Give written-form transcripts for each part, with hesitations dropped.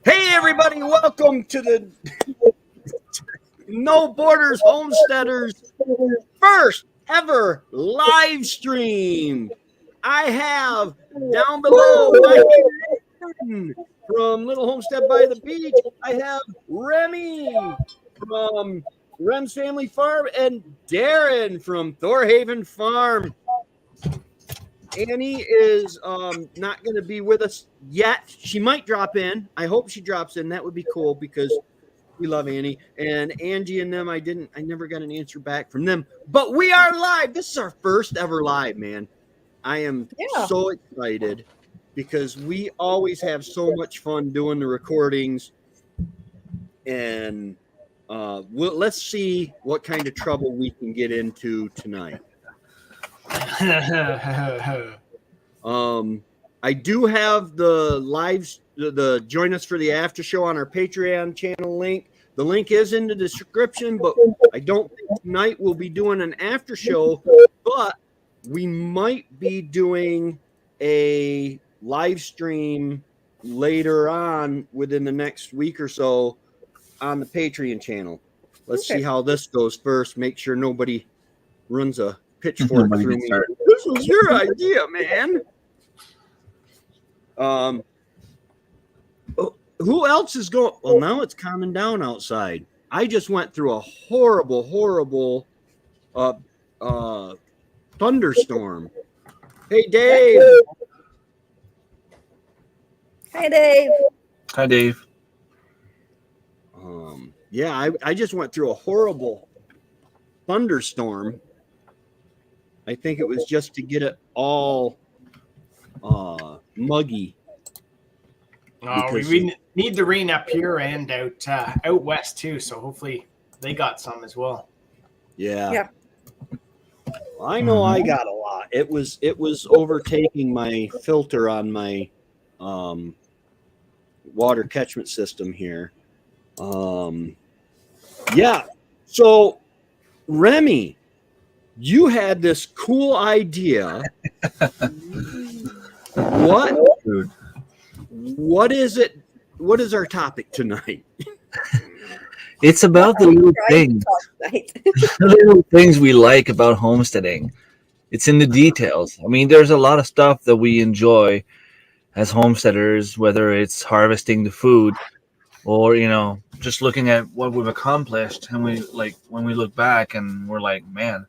Hey, everybody, welcome to the No Borders Homesteaders first ever live stream. I have down below my from Little Homestead by the Beach, I have Remy from Rem's Family Farm and Darren from Thorhaven Farm. Annie is not going to be with us yet. She might drop in. I hope she drops in. That would be cool because we love Annie. And Angie and them, I never got an answer back from them. But we are live. This is our first ever live, man. I am so excited because we always have so much fun doing the recordings. And let's see what kind of trouble we can get into tonight. I do have the join us for the after show on our Patreon channel link. The link is in the description, but I don't think tonight we'll be doing an after show, but we might be doing a live stream later on within the next week or so on the Patreon channel. Let's see how this goes first. Make sure nobody runs a pitchfork through me. This was your idea, man. Who else is going? Well, now it's calming down outside. I just went through a horrible thunderstorm. Hey, Dave. Hi, Dave. Hi, Dave. Yeah, I just went through a horrible thunderstorm. I think it was just to get it all muggy. We need the rain up here and out west too, so hopefully they got some as well. Yeah. I know I got a lot. It was overtaking my filter on my water catchment system here. So Remy, you had this cool idea. What is it? What is our topic tonight? It's about the little things. The little things we like about homesteading. It's in the details. I mean, there's a lot of stuff that we enjoy as homesteaders, whether it's harvesting the food or, just looking at what we've accomplished. And when we look back and we're like, man,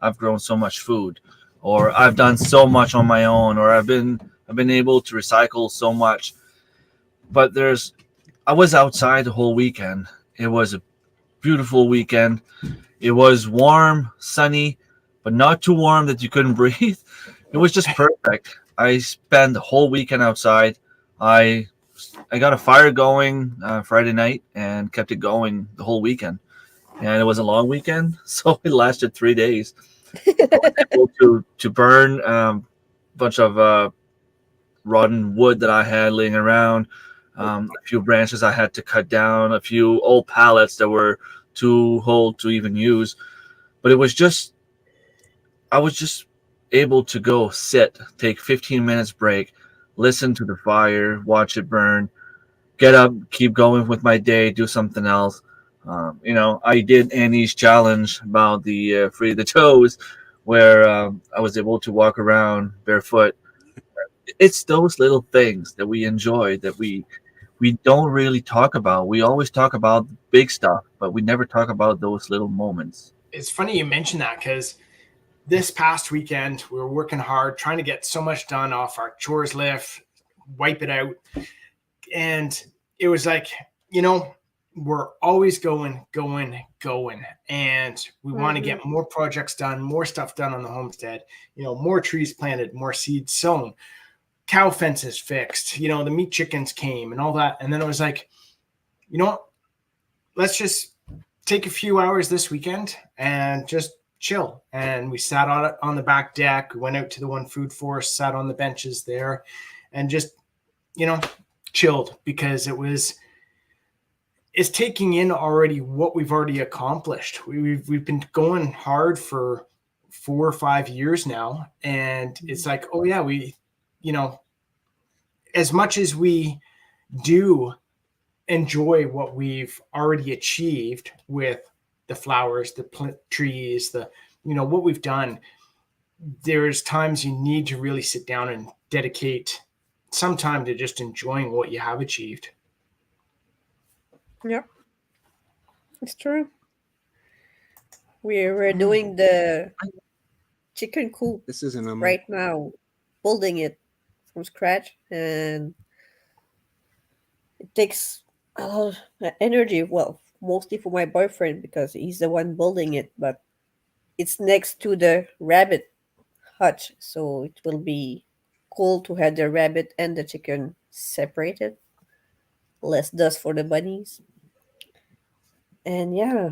I've grown so much food, or I've done so much on my own, or I've been able to recycle so much. But I was outside the whole weekend. It was a beautiful weekend. It was warm, sunny, but not too warm that you couldn't breathe. It was just perfect. I spent the whole weekend outside. I got a fire going Friday night and kept it going the whole weekend. And it was a long weekend, so it lasted 3 days. to burn a bunch of rotten wood that I had laying around, a few branches I had to cut down, a few old pallets that were too old to even use. But I was just able to go sit, take 15 minutes break, listen to the fire, watch it burn, get up, keep going with my day, do something else. I did Annie's challenge about the free the toes, where I was able to walk around barefoot. It's those little things that we enjoy that we don't really talk about. We always talk about big stuff, but we never talk about those little moments. It's funny you mention that because this past weekend we were working hard, trying to get so much done off our chores list, wipe it out. And it was like, we're always going. And we want to get more projects done, more stuff done on the homestead, more trees planted, more seeds sown, cow fences fixed, the meat chickens came and all that. And then it was like, let's just take a few hours this weekend and just chill. And we sat on the back deck, went out to the One Food Forest, sat on the benches there and just, chilled because it's taking in already what we've already accomplished. We've been going hard for 4 or 5 years now. And it's like, oh yeah, we, as much as we do enjoy what we've already achieved with the flowers, the trees, what we've done. There's times you need to really sit down and dedicate some time to just enjoying what you have achieved. Yeah, it's true. We're doing the chicken coop This isn't a right now, building it from scratch, and it takes a lot of energy. Well, mostly for my boyfriend because he's the one building it, but it's next to the rabbit hutch, so it will be cool to have the rabbit and the chicken separated. Less dust for the bunnies. And yeah,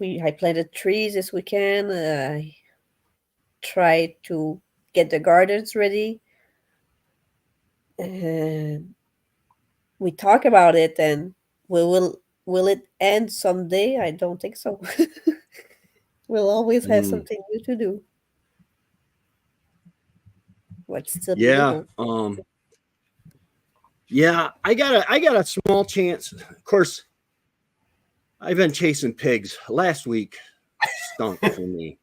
I planted trees this weekend. I tried to get the gardens ready, and we talk about it. And will it end someday? I don't think so. We'll always have something new to do. What's still Yeah. little. Yeah, I got a small chance. Of course, I've been chasing pigs. Last week stunk for me.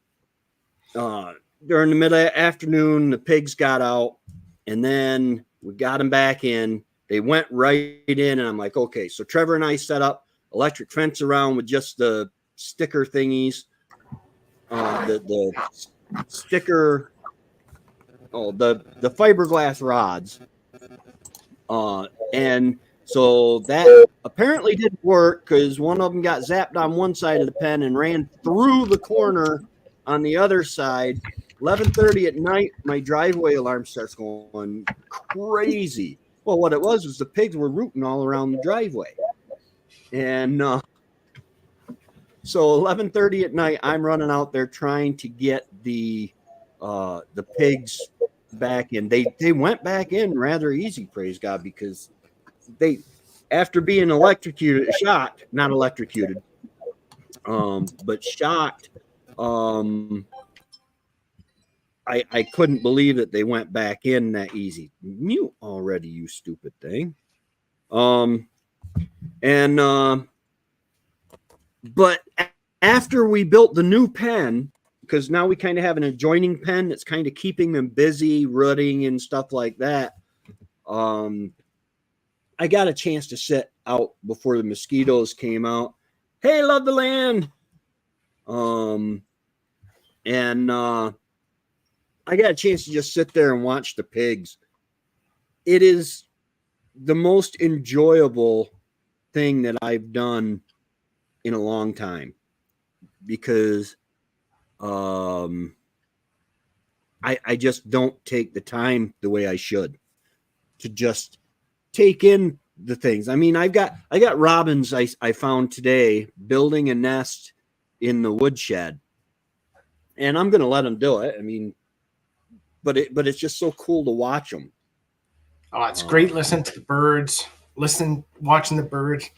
During the middle afternoon, the pigs got out, and then we got them back in. They went right in, and I'm like, okay. So Trevor and I set up electric fence around with just the sticker thingies, the sticker, the fiberglass rods. And so that apparently didn't work because one of them got zapped on one side of the pen and ran through the corner on the other side. 11:30 at night, my driveway alarm starts going crazy. Well, what it was the pigs were rooting all around the driveway. And so 11:30 at night, I'm running out there trying to get the pigs back in. They went back in rather easy, praise God, because they, after being shocked, not electrocuted, but shocked, I couldn't believe that they went back in that easy. Mute already, you stupid thing. But after we built the new pen, because now we kind of have an adjoining pen that's kind of keeping them busy, rooting and stuff like that. I got a chance to sit out before the mosquitoes came out. Hey, love the land. I got a chance to just sit there and watch the pigs. It is the most enjoyable thing that I've done in a long time because I just don't take the time the way I should to just take in the things. I mean, I got robins I found today building a nest in the woodshed, and I'm going to let them do it. I mean, but it's just so cool to watch them. Oh, it's great listening to the birds, watching the birds.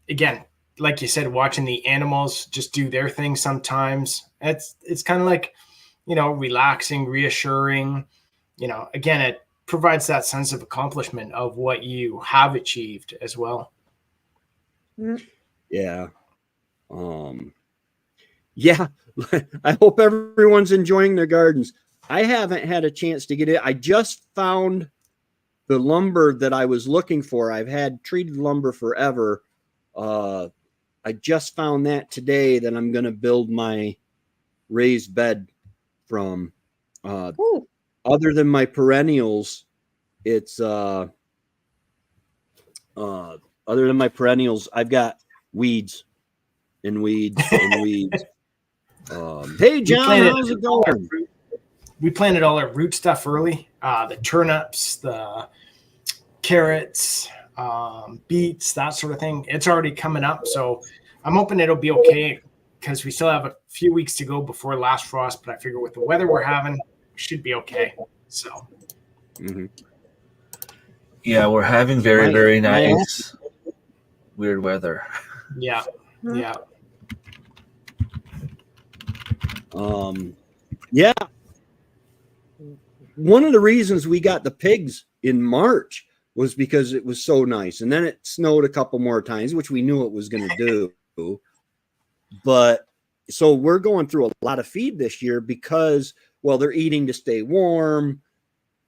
Again, like you said, watching the animals just do their thing sometimes. It's kind of like, relaxing, reassuring. Again, it provides that sense of accomplishment of what you have achieved as well. Yeah. Yeah. I hope everyone's enjoying their gardens. I haven't had a chance to get it. I just found the lumber that I was looking for. I've had treated lumber forever. I just found that today that I'm going to build my raised bed from. Other than my perennials, it's other than my perennials, I've got weeds and weeds and weeds. Hey John, how's it going? We planted all our root stuff early. The turnips, the carrots, beets, that sort of thing. It's already coming up, so I'm hoping it'll be okay because we still have a few weeks to go before last frost. But I figure with the weather we're having, we should be okay. So, yeah, we're having very nice weird weather. Yeah. Yeah. One of the reasons we got the pigs in March was because it was so nice. And then it snowed a couple more times, which we knew it was going to do. But so we're going through a lot of feed this year because, well, they're eating to stay warm,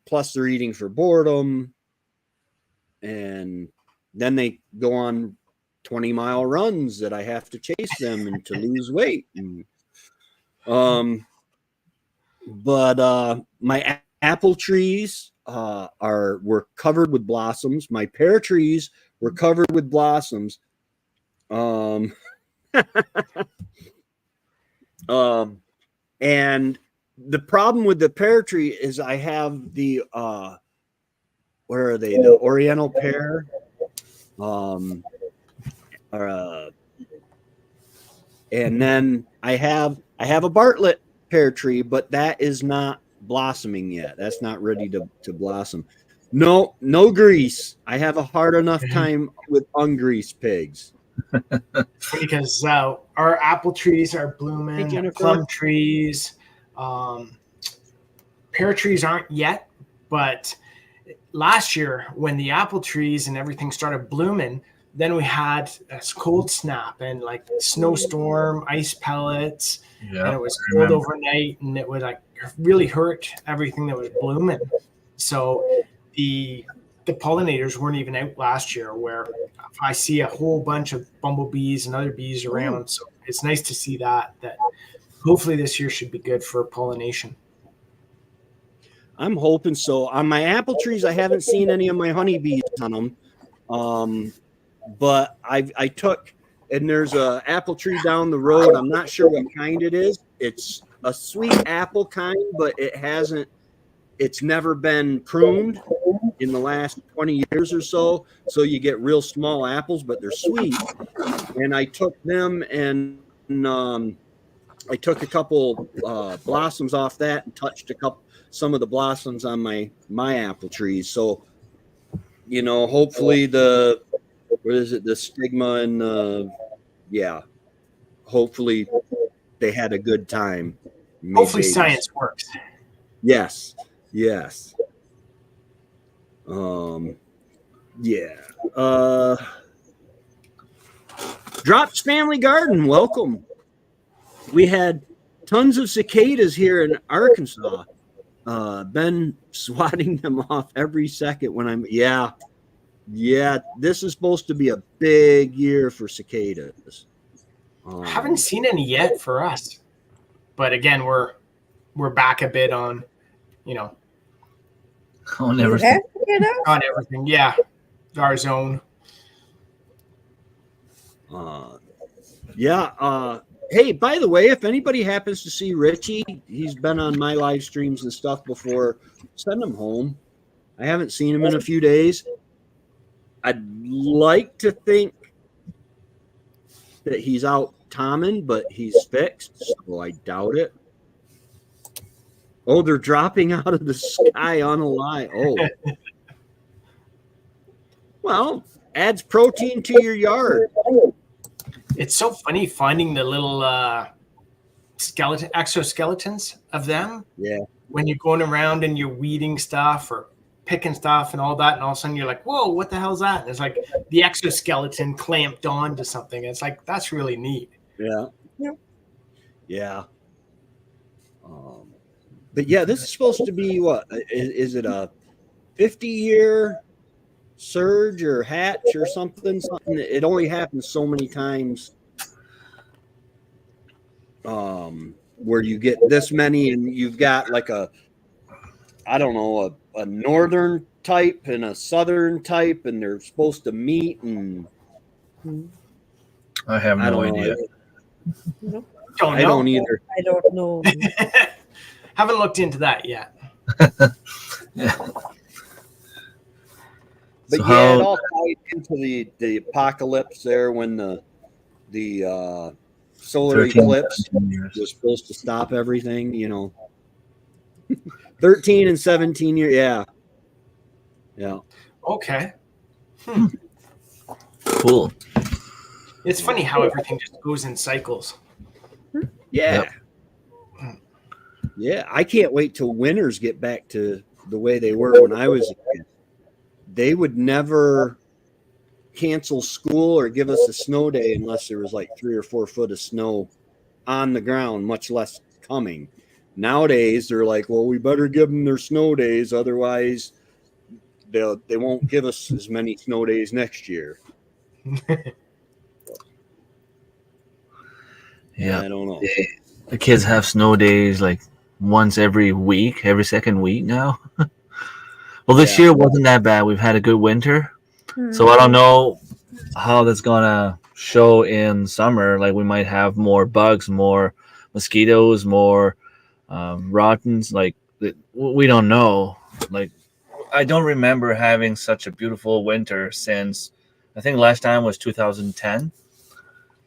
plus they're eating for boredom. And then they go on 20-mile runs that I have to chase them and to lose weight. And, but my apple trees were covered with blossoms. My pear trees were covered with blossoms. And the problem with the pear tree is I have the where are they? The Oriental pear. And then I have a Bartlett pear tree, but that is not blossoming yet. That's not ready to blossom. No grease. I have a hard enough time with ungreased pigs. Because our apple trees are blooming, Hey, plum trees, pear trees aren't yet, but last year when the apple trees and everything started blooming, then we had a cold snap and like snowstorm, ice pellets, and it was cold overnight, and it would like really hurt everything that was blooming. So the pollinators weren't even out last year, where I see a whole bunch of bumblebees and other bees around. So it's nice to see that hopefully this year should be good for pollination. I'm hoping so. On my apple trees, I haven't seen any of my honeybees on them. But I took, and there's a apple tree down the road. I'm not sure what kind it is. It's a sweet apple kind, but it's never been pruned in the last 20 years or so. So you get real small apples, but they're sweet. And I took them and I took a couple blossoms off that and touched some of the blossoms on my apple trees. So, hopefully the stigma and hopefully they had a good time. Hopefully science works. Yes. Drops Family Garden, welcome. We had tons of cicadas here in Arkansas. Been swatting them off every second when this is supposed to be a big year for cicadas. Haven't seen any yet for us, but again, we're back a bit on, on everything. on everything. Yeah, our zone. Hey, by the way, if anybody happens to see Richie, he's been on my live streams and stuff before. Send him home. I haven't seen him in a few days. I'd like to think that he's out tomming, but he's fixed, so I doubt it. Oh, they're dropping out of the sky on a lie. Oh. Well, adds protein to your yard. It's so funny finding the little exoskeletons of them. Yeah. When you're going around and you're weeding stuff or picking stuff and all that, and all of a sudden you're like, whoa, what the hell's that? And it's like the exoskeleton clamped onto something. It's like, that's really neat. Yeah. But yeah, this is supposed to be what? Is it a 50-year surge or hatch or something? It only happens so many times where you get this many, and you've got like a northern type and a southern type, and they're supposed to meet, and I have no idea. I don't either. I don't know. Haven't looked into that yet. Yeah. But So it all tied into the apocalypse there when the solar eclipse was supposed to stop everything, 13 and 17 years. Yeah. Okay. Cool. It's funny how everything just goes in cycles. Yeah. Yep. Yeah. I can't wait till winters get back to the way they were when I was a kid. they would never cancel school or give us a snow day unless there was like 3 or 4 foot of snow on the ground, much less coming. Nowadays, they're like, well, we better give them their snow days, otherwise they won't give us as many snow days next year. Yeah, I don't know. the kids have snow days like once every week, every second week now. Well, this year wasn't that bad. We've had a good winter, so I don't know how that's gonna show in summer. Like we might have more bugs, more mosquitoes, more rottens. Like we don't know. Like I don't remember having such a beautiful winter since I think last time was 2010.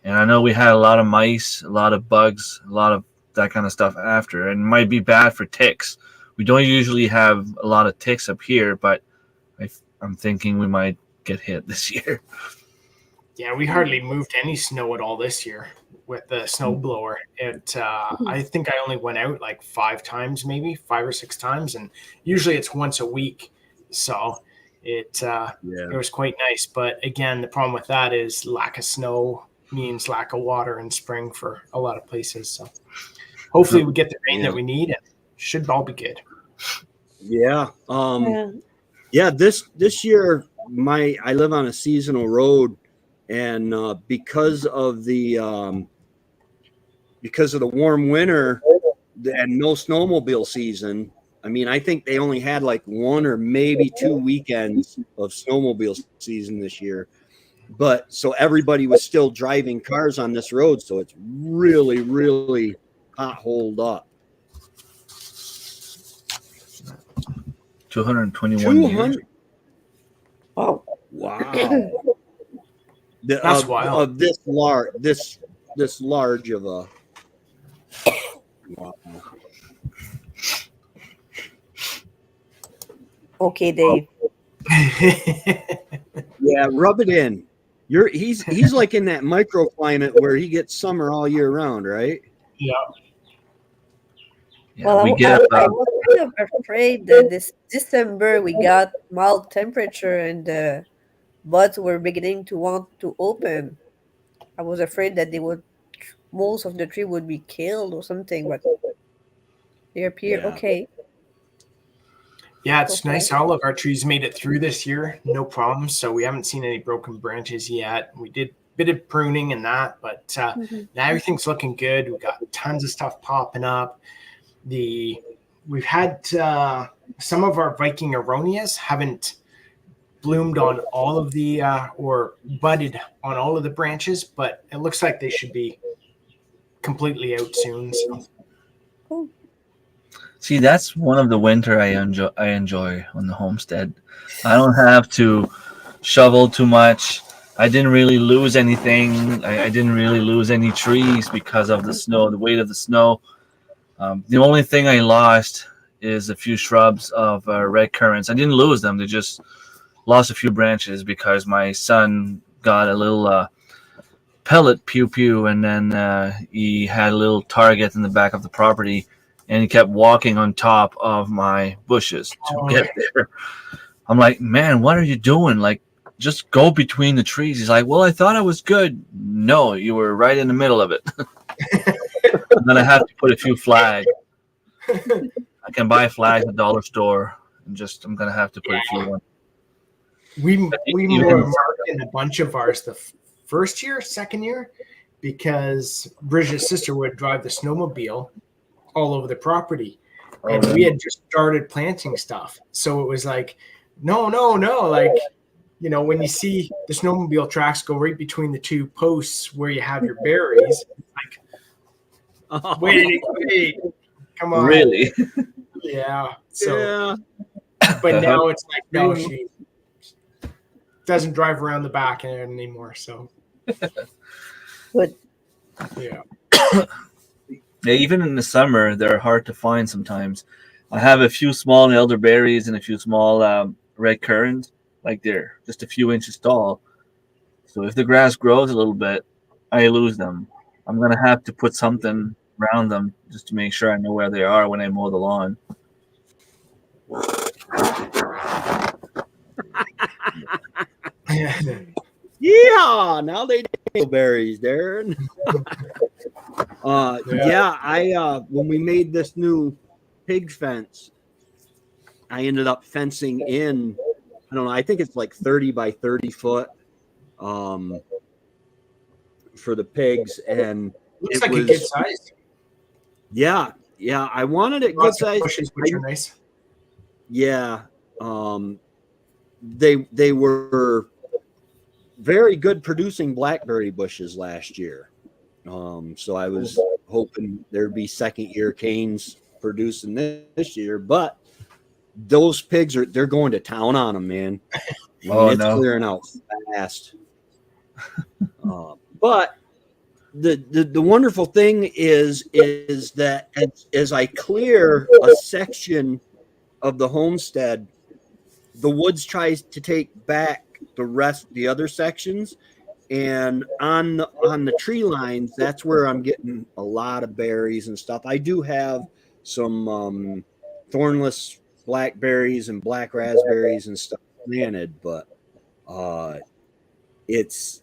And I know we had a lot of mice, a lot of bugs, a lot of that kind of stuff after, and it might be bad for ticks. We don't usually have a lot of ticks up here, but I'm thinking we might get hit this year. Yeah, we hardly moved any snow at all this year with the snow blower. I think I only went out like 5 times, maybe 5 or 6 times, and usually it's once a week. So it was quite nice. But again, the problem with that is lack of snow means lack of water in spring for a lot of places. So hopefully we get the rain that we need, and should all be good. Yeah. This year I live on a seasonal road, and because of the warm winter and no snowmobile season, I mean, I think they only had like 1 or maybe 2 weekends of snowmobile season this year. But so everybody was still driving cars on this road, so it's really, really potholed up. 221 years. Oh, wow! That's wild. Of this large of a. Wow. Okay, Dave. Yeah, rub it in. He's like in that microclimate where he gets summer all year round, right? Yeah. Yeah, Well, I we get was kind of afraid that this December we got mild temperature and the buds were beginning to want to open. I was afraid that most of the tree would be killed or something, but they appear okay. Yeah, it's nice. All of our trees made it through this year, no problems. So we haven't seen any broken branches yet. We did a bit of pruning and that, but now everything's looking good. We've got tons of stuff popping up. We've had some of our Viking aronias haven't bloomed on all of the or budded on all of the branches, but it looks like they should be completely out soon. So. See, that's one of the winter I enjoy on the homestead. I don't have to shovel too much. I didn't really lose anything. I didn't really lose any trees because of the snow, the weight of the snow. The only thing I lost is a few shrubs of red currants. I didn't lose them. They just lost a few branches because my son got a little pellet pew-pew, and then he had a little target in the back of the property, and he kept walking on top of my bushes to get there. I'm like, man, what are you doing? Like, just go between the trees. He's like, well, I thought I was good. No, you were right in the middle of it. And then I have to put a few flags. I can buy flags at the dollar store. I'm going to have to put a few on. We marked in a bunch of ours the first year, second year, because Bridget's sister would drive the snowmobile all over the property, and we had just started planting stuff. So it was like, no, like, you know, when you see the snowmobile tracks go right between the 2 posts where you have your berries, like, wait, come on, really? Yeah. So, but now it's like, no, she doesn't drive around the back anymore. So, Good. Yeah. Yeah, even in the summer, they're hard to find sometimes. I have a few small elderberries and a few small red currants, like they're just a few inches tall. So if the grass grows a little bit, I lose them. I'm going to have to put something around them just to make sure I know where they are when I mow the lawn. Yeah, now they know berries, Darren. I when we made this new pig fence, I ended up fencing in. I don't know. I think it's like 30 by 30 foot for the pigs, and Looks it like was a good size. yeah. I wanted it good Lots of size. bushes, which are nice. Yeah, they were very good producing blackberry bushes last year. So I was hoping there'd be second year canes producing this year, but those pigs they're going to town on them, man. I mean, it's clearing out fast. But the wonderful thing is that as I clear a section of the homestead, the woods tries to take back the other sections, and on the tree lines, that's where I'm getting a lot of berries and stuff. I do have some thornless blackberries and black raspberries and stuff planted, but it's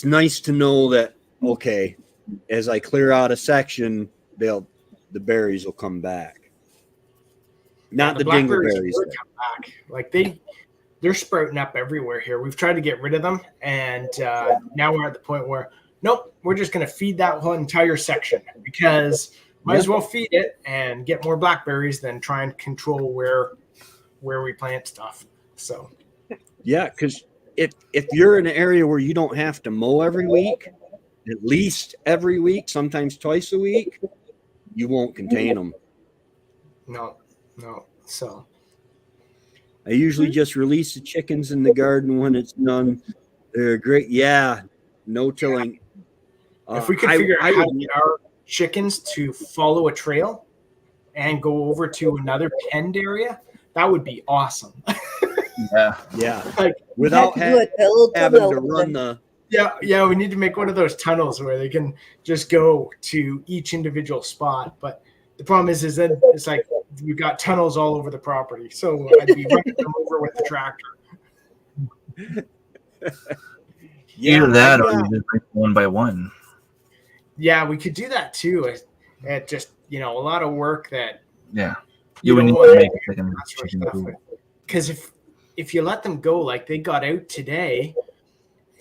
nice to know that, okay, as I clear out a section, the berries will come back. Not the dingleberries. Come back. Like they're sprouting up everywhere here. We've tried to get rid of them, and now we're at the point where nope, we're just going to feed that whole entire section because might as well feed it and get more blackberries than try and control where we plant stuff. So yeah, because if you're in an area where you don't have to mow every week, at least every week, sometimes twice a week, you won't contain them. No. So I usually just release the chickens in the garden when it's done. They're great. Yeah, no tilling. If we could figure out how to get our chickens to follow a trail and go over to another penned area, that would be awesome. Yeah. Like without having to run the. Yeah. We need to make one of those tunnels where they can just go to each individual spot. But the problem is that it's like you've got tunnels all over the property. So I'd be running them over with the tractor. Either that or you just bring one by one. Yeah, we could do that too. It just, a lot of work that. Yeah. You would need to make a chicken. Because if you let them go like they got out today,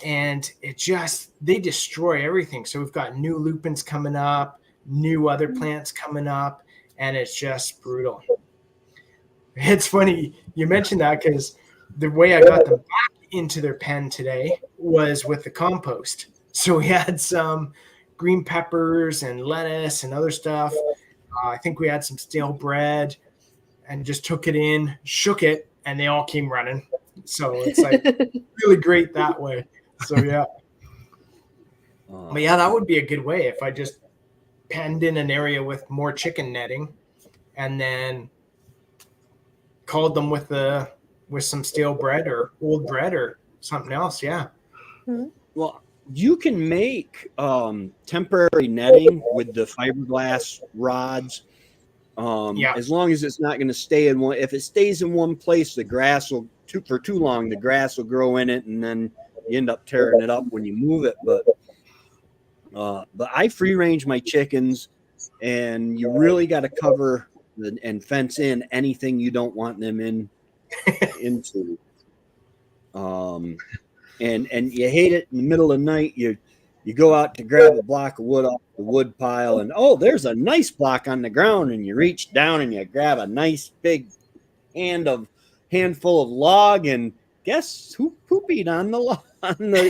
and they destroy everything. So we've got new lupins coming up, new other plants coming up, and it's just brutal. It's funny you mentioned that because the way I got them back into their pen today was with the compost. So we had some green peppers and lettuce and other stuff. I think we had some stale bread and just took it in, shook it, and they all came running. So it's like really great that way. So yeah. But yeah, that would be a good way if I just penned in an area with more chicken netting and then called them with some stale bread or old bread or something else. Yeah. Well, you can make temporary netting with the fiberglass rods. As long as it's not going to stay in one. If it stays in one place, the grass will for too long. The grass will grow in it, and then you end up tearing it up when you move it. But I free range my chickens, and you really got to cover and fence in anything you don't want them into. And you hate it in the middle of the night. You go out to grab a block of wood off the wood pile, and there's a nice block on the ground, and you reach down and you grab a nice big handful of log, and guess who poopied on the log on the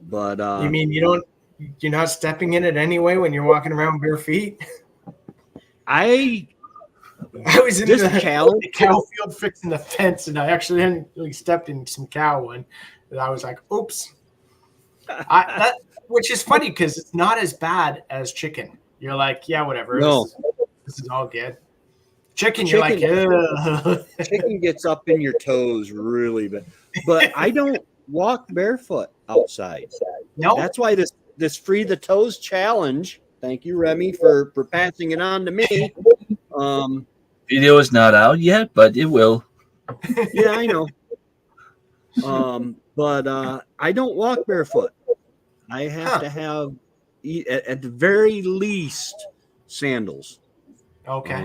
but you mean you're not stepping in it anyway when you're walking around bare feet? I was in the cow field fixing the fence, and I accidentally stepped in some cow one, and I was like, "Oops!" Which is funny because it's not as bad as chicken. You're like, "Yeah, whatever. No, this is all good." Chicken, you're like, ugh. Chicken gets up in your toes really bad. But I don't walk barefoot outside. No, that's why this Free the Toes challenge Thank you, Remy, for passing it on to me. Video is not out yet, but it will. Yeah, I know. But I don't walk barefoot. I have to have, at the very least, sandals. Okay.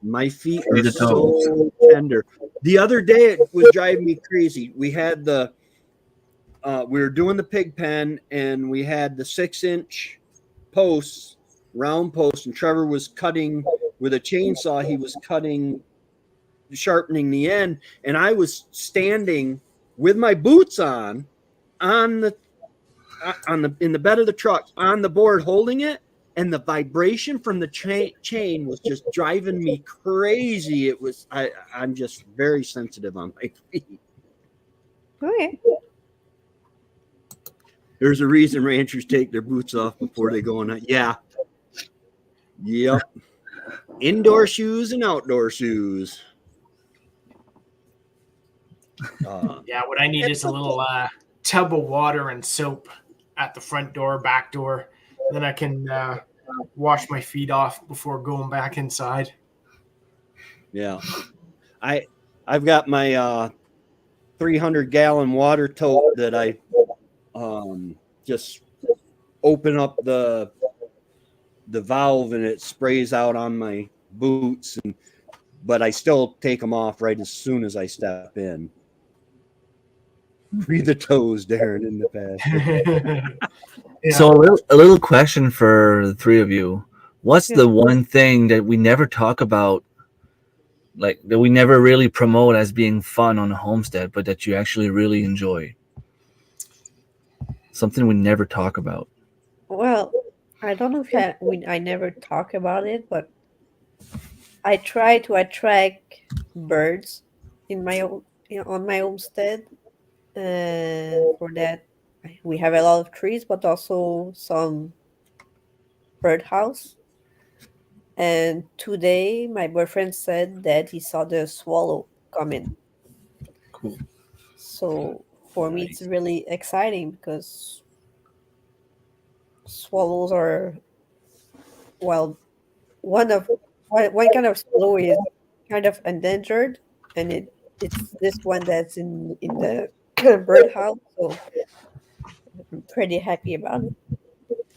My feet Free are the so tender. The other day, it was driving me crazy. We had we were doing the pig pen, and we had the 6-inch posts, round posts, and Trevor was cutting with a chainsaw. He was sharpening the end, and I was standing with my boots on the in the bed of the truck on the board holding it, and the vibration from the chain was just driving me crazy. I'm just very sensitive on my feet. Okay. There's a reason ranchers take their boots off before they go on. Yeah. Yep. Indoor shoes and outdoor shoes. Yeah, what I need is a little tub of water and soap at the front door, back door. Then I can wash my feet off before going back inside. Yeah. I've got my 300-gallon water tote that I just open up the valve and it sprays out on my boots, but I still take them off right as soon as I step in. Free the toes, Darren, in the past. Yeah. So a little question for the three of you. What's the one thing that we never talk about, like that we never really promote as being fun on a homestead, but that you actually really enjoy? Something we never talk about. Well, I don't know if I never talk about it, but I try to attract birds in my own, on my homestead, and for that we have a lot of trees, but also some birdhouse. And today, my boyfriend said that he saw the swallow coming. Cool. So for me, it's really exciting because swallows are, well, one kind of swallow is kind of endangered, and it's this one that's in the birdhouse. So I'm pretty happy about it.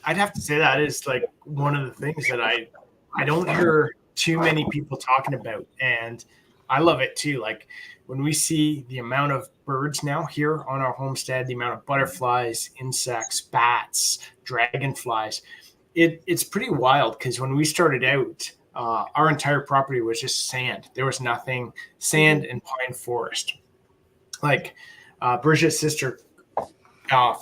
I'd have to say that is like one of the things that I don't hear too many people talking about, and I love it too. Like when we see the amount of birds now here on our homestead, the amount of butterflies, insects, bats, dragonflies, it's pretty wild. Because when we started out, our entire property was just sand. There was nothing, sand and pine forest. Like Bridget's sister,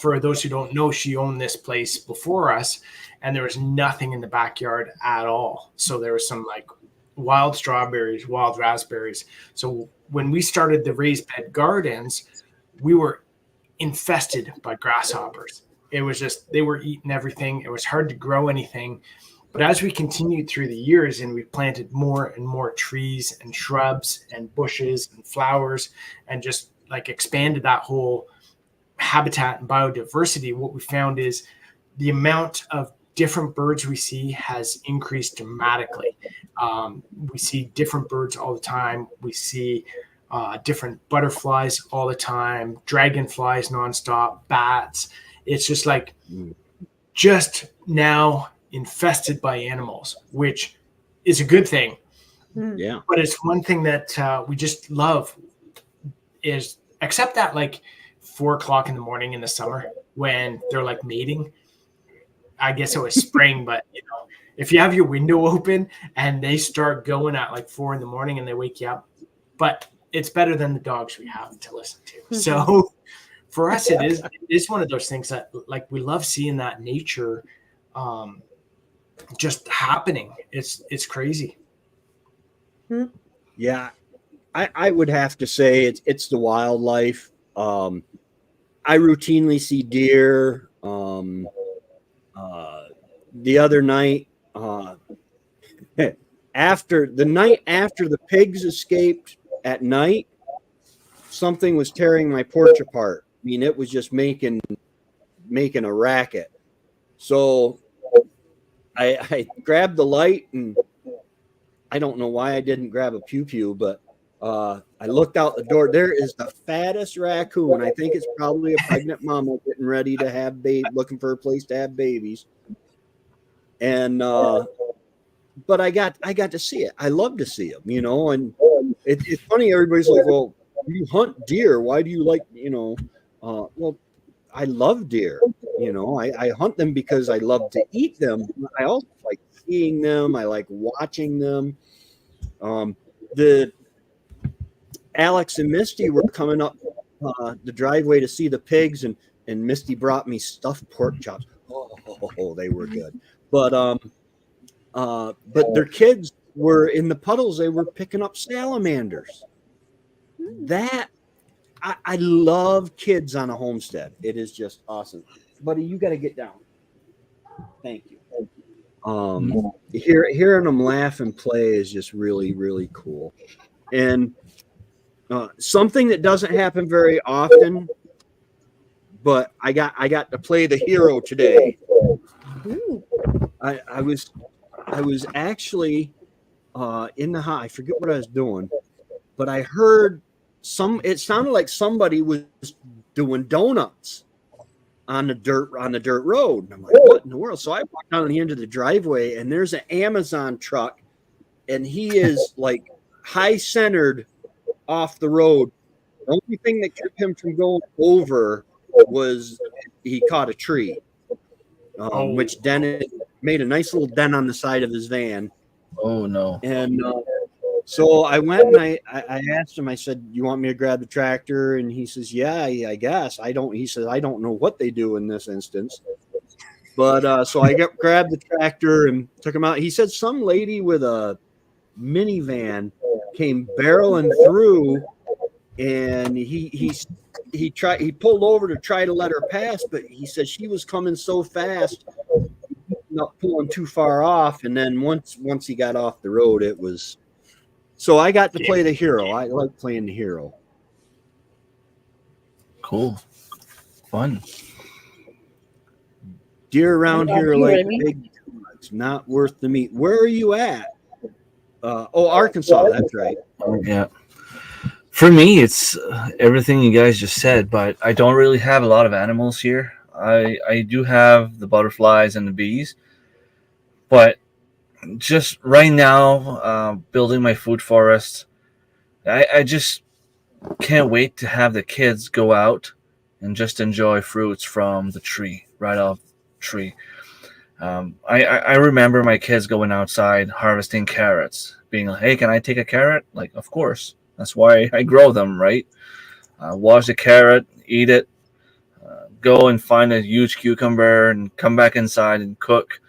for those who don't know, she owned this place before us, and there was nothing in the backyard at all. So there was some like wild strawberries, wild raspberries. So when we started the raised bed gardens, we were infested by grasshoppers. It was just, they were eating everything. It was hard to grow anything. But as we continued through the years and we planted more and more trees and shrubs and bushes and flowers and just like expanded that whole habitat and biodiversity, what we found is the amount of different birds we see has increased dramatically. We see different birds all the time. We see different butterflies all the time, dragonflies nonstop, bats. It's just like just now infested by animals, which is a good thing. Yeah. But it's one thing that we just love is, except that like 4 o'clock in the morning in the summer when they're like mating. I guess it was spring, but you know, if you have your window open and they start going at like 4 in the morning and they wake you up, but it's better than the dogs we have to listen to. So for us, it is one of those things that like we love seeing that nature just happening. It's crazy. Yeah. I would have to say it's the wildlife. I routinely see deer. The other night, after the pigs escaped at night, something was tearing my porch apart. I mean, it was just making a racket. So I grabbed the light, and I don't know why I didn't grab a pew, but I looked out the door. There is the fattest raccoon. I think it's probably a pregnant mama getting ready to have looking for a place to have babies. And but I got to see it. I love to see them, you know. And it's funny. Everybody's like, "Well, you hunt deer. Why do you like, you know?" Well, I love deer. You know, I hunt them because I love to eat them. I also like seeing them. I like watching them. The Alex and Misty were coming up the driveway to see the pigs, and Misty brought me stuffed pork chops. Oh, they were good. But their kids were in the puddles. They were picking up salamanders. That I love kids on a homestead. It is just awesome. Buddy, you got to get down. Thank you. Hearing them laugh and play is just really, really cool. And something that doesn't happen very often, but I got to play the hero today. I was actually in the house. I forget what I was doing, but I heard it sounded like somebody was doing donuts on the dirt road. And I'm like, what in the world? So I walked down the end of the driveway, and there's an Amazon truck, and he is like high centered off the road. The only thing that kept him from going over was he caught a tree, which made a nice little dent on the side of his van. Oh no! And so I went and I asked him. I said, "You want me to grab the tractor?" And he says, "Yeah, I guess." He says, "I don't know what they do in this instance." But so I grabbed the tractor and took him out. He said some lady with a minivan came barreling through, and he pulled over to try to let her pass, but he said she was coming so fast, not pulling too far off. And then once he got off the road, it was. So I got to play the hero. I like playing the hero. Cool. Fun. Deer around here are like big dogs, not worth the meat. Where are you at? Arkansas. That's right. Yeah. For me, it's everything you guys just said, but I don't really have a lot of animals here. I do have the butterflies and the bees, but just right now, building my food forest, I just can't wait to have the kids go out and just enjoy fruits from the tree, right off the tree. I remember my kids going outside harvesting carrots, being like, "Hey, can I take a carrot?" Like, of course. That's why I grow them, right? Wash the carrot, eat it, go and find a huge cucumber and come back inside and cook.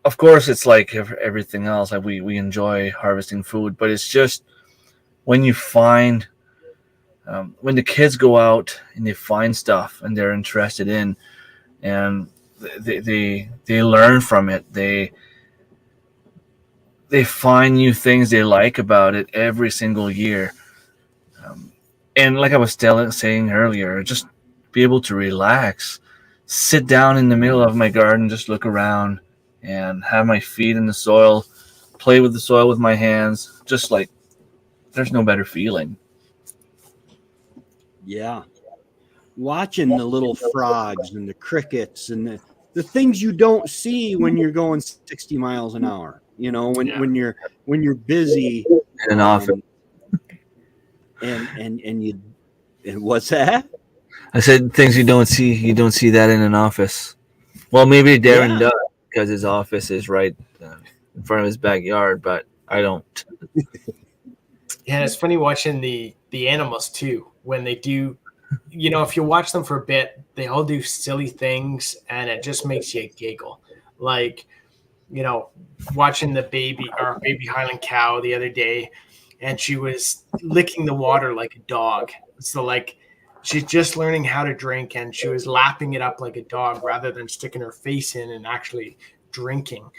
Of course, it's like everything else. Like we enjoy harvesting food, but it's just when you find, when the kids go out and they find stuff and they're interested in, and they learn from it. They find new things they like about it every single year. And like I was saying earlier, just be able to relax, sit down in the middle of my garden, just look around and have my feet in the soil, play with the soil with my hands. Just like, there's no better feeling. Yeah. Watching the little frogs and the crickets and the things you don't see when you're going 60 miles an hour, you know, when you're busy In an office. And what's that? I said things you don't see that in an office. Well, maybe Darren does, because his office is right in front of his backyard, but I don't. Yeah, it's funny watching the animals too. When they do, you know, if you watch them for a bit, they all do silly things, and it just makes you giggle. Like, you know, watching our baby Highland cow the other day, and she was licking the water like a dog. So like, she's just learning how to drink, and she was lapping it up like a dog rather than sticking her face in and actually drinking.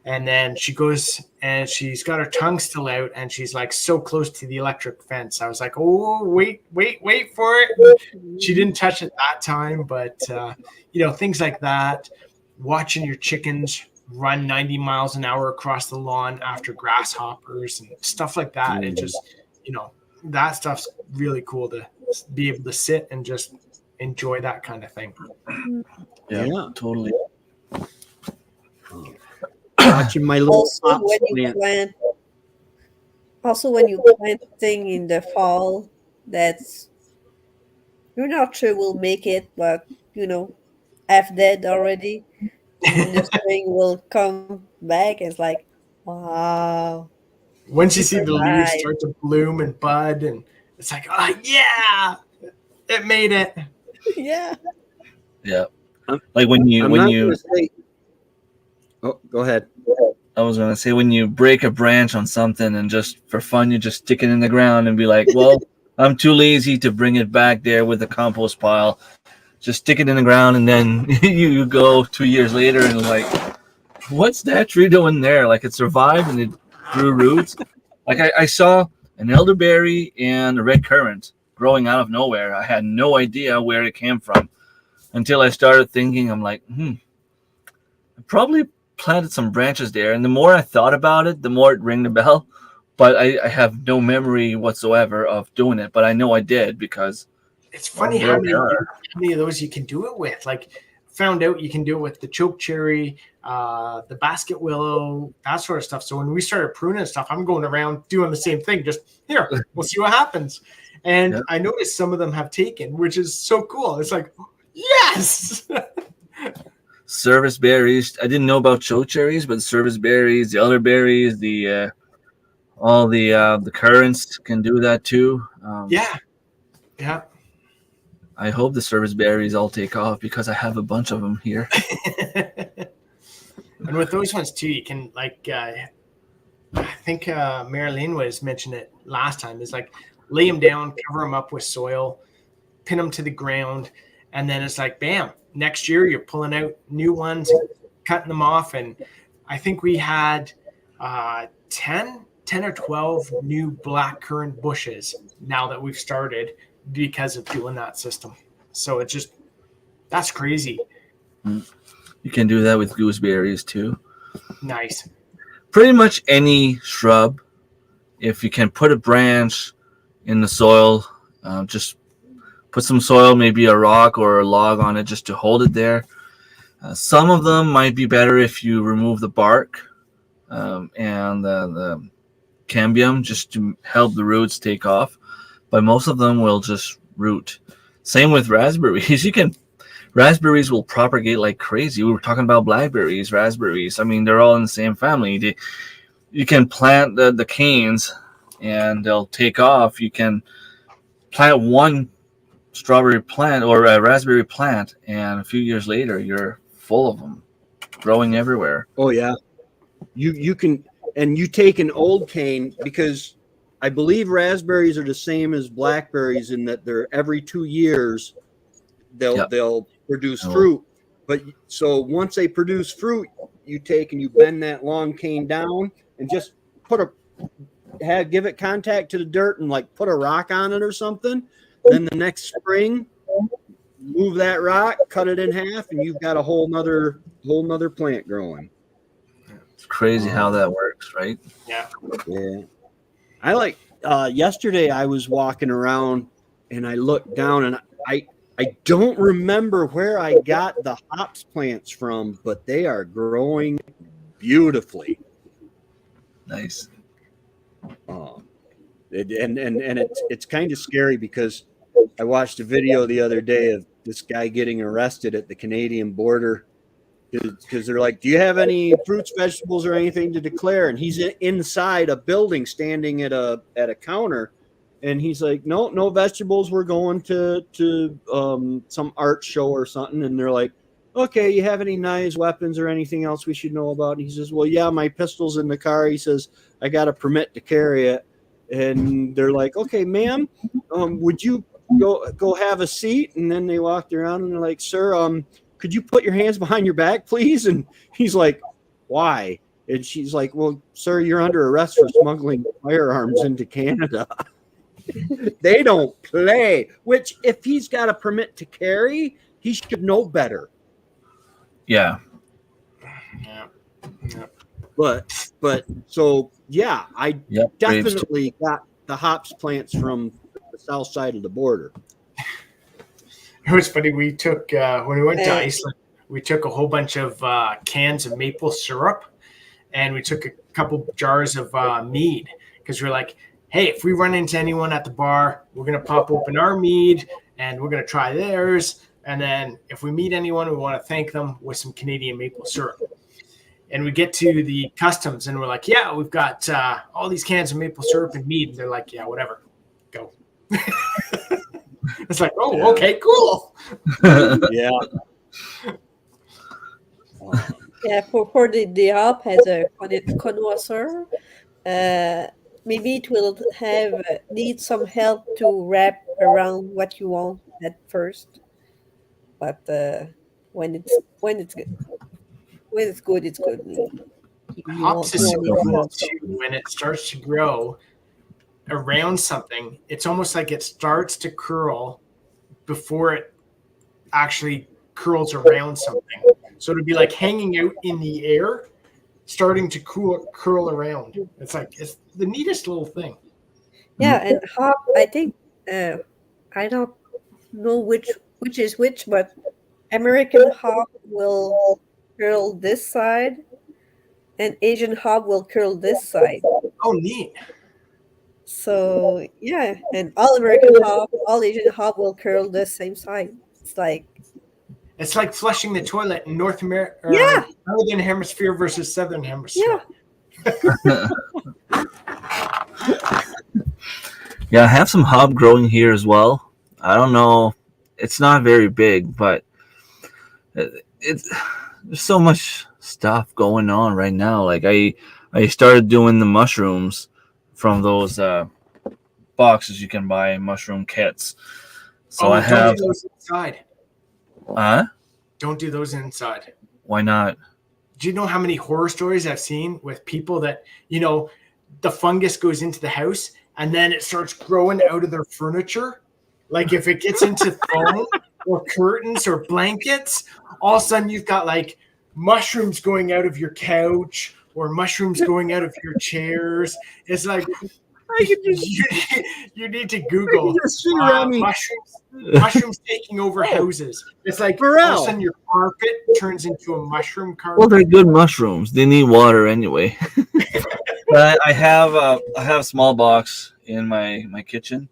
And then she goes and she's got her tongue still out, and she's like so close to the electric fence. I was like, oh, wait for it. She didn't touch it that time, but you know, things like that. watching your chickens run 90 miles an hour across the lawn after grasshoppers and stuff like that. It just, that stuff's really cool to be able to sit and just enjoy that kind of thing. Yeah, totally. Watching my little Also, hops when you plant. plant, thing in the fall, that's you're not sure we'll make it, but half dead already. And then the spring will come back. It's like, wow, Once you we see the leaves survived. start to bloom and bud, and it's like, oh, yeah, it made it. Yeah. Yeah. I'm- Like when you I'm not gonna say. Oh, go ahead. I was gonna say when you break a branch on something and just for fun you just stick it in the ground and be like, well, I'm too lazy to bring it back there with the compost pile. Just stick it in the ground and then you go 2 years later and like, what's that tree doing there? Like it survived and it grew roots. Like I saw an elderberry and a red currant growing out of nowhere. I had no idea where it came from until I started thinking. I'm like, I probably planted some branches there. And the more I thought about it, the more it rang the bell. But I have no memory whatsoever of doing it. But I know I did because It's funny how many of those you can do it with. Like, found out you can do it with the choke cherry, the basket willow, that sort of stuff. So when we started pruning stuff, I'm going around doing the same thing. Just here, we'll see what happens. And I noticed some of them have taken, which is so cool. It's like, yes. Service berries. I didn't know about choke cherries, but service berries, the elderberries, all the currants can do that too. Yeah. I hope the service berries all take off because I have a bunch of them here. And with those ones too, you can like, I think Marilyn was mentioned it last time. Is like lay them down, cover them up with soil, pin them to the ground, and then it's like, bam! Next year you're pulling out new ones, cutting them off, and I think we had 10 or 12 new blackcurrant bushes now that we've started because of doing that system. So it's just, that's crazy. You can do that with gooseberries too. Nice. Pretty much any shrub, if you can put a branch in the soil, just put some soil, maybe a rock or a log on it just to hold it there. Some of them might be better if you remove the bark and the cambium just to help the roots take off. But most of them will just root. Same with raspberries. Raspberries will propagate like crazy. We were talking about blackberries, raspberries. I mean, they're all in the same family. You can plant the canes and they'll take off. You can plant one strawberry plant or a raspberry plant, and a few years later, you're full of them growing everywhere. Oh yeah, you can, and you take an old cane, because I believe raspberries are the same as blackberries in that they're every 2 years they'll produce fruit. But so once they produce fruit, you take and you bend that long cane down and just give it contact to the dirt and like put a rock on it or something. Then the next spring, move that rock, cut it in half, and you've got a whole nother plant growing. It's crazy how that works, right? Yeah. I like yesterday I was walking around and I looked down and I don't remember where I got the hops plants from, but they are growing beautifully. Nice. And it's kind of scary because I watched a video the other day of this guy getting arrested at the Canadian border because they're like, do you have any fruits, vegetables, or anything to declare? And he's inside a building standing at a counter. And he's like, no vegetables. We're going to some art show or something. And they're like, okay, you have any knives, weapons, or anything else we should know about? And he says, well, yeah, my pistol's in the car. He says, I got a permit to carry it. And they're like, okay, ma'am, would you go have a seat? And then they walked around and they're like, sir, could you put your hands behind your back, please? And he's like, why? And she's like, well, sir, you're under arrest for smuggling firearms into Canada. They don't play, which if he's got a permit to carry, he should know better. Yeah. Yeah. Yeah. But so yeah, I Yep, grapes too. definitely got the hops plants from the south side of the border. It was funny. We took when we went to And Iceland, we took a whole bunch of cans of maple syrup, and we took a couple jars of mead because we were like, hey, if we run into anyone at the bar, we're gonna pop open our mead and we're gonna try theirs, and then if we meet anyone, we want to thank them with some Canadian maple syrup. And we get to the customs, and we're like, yeah, we've got all these cans of maple syrup and mead, and they're like, yeah, whatever, go. It's like, oh, Yeah. okay, cool. Yeah. yeah, for the hop as a connoisseur, maybe it will have need some help to wrap around what you want at first. But when it's good, it's good. You Hops won't, you is won't so need to cool help. too. When it starts to grow around something, it's almost like it starts to curl before it actually curls around something. So it'd be like hanging out in the air, starting to curl around. It's the neatest little thing. Yeah, and hop. I think I don't know which is which, but American hop will curl this side, and Asian hop will curl this side. Oh, neat. So yeah, and all American hop, all Asian hop will curl the same side. It's like It's like flushing the toilet in North America, yeah, Northern Hemisphere versus Southern Hemisphere. yeah, Yeah, I have some hop growing here as well. I don't know. It's not very big, but it's there's so much stuff going on right now. Like I started doing the mushrooms from those boxes you can buy, mushroom kits. So I don't have. do those inside. Huh? Don't do those inside. Why not? Do you know how many horror stories I've seen with people that, the fungus goes into the house and then it starts growing out of their furniture? Like if it gets into foam or curtains or blankets, all of a sudden you've got like mushrooms going out of your couch or mushrooms going out of your chairs. It's like I could just, you need to Google just see Remy. mushrooms taking over houses. It's like all of a sudden your carpet turns into a mushroom Well, carpet. they're good mushrooms. They need water anyway. But I have a small box in my kitchen.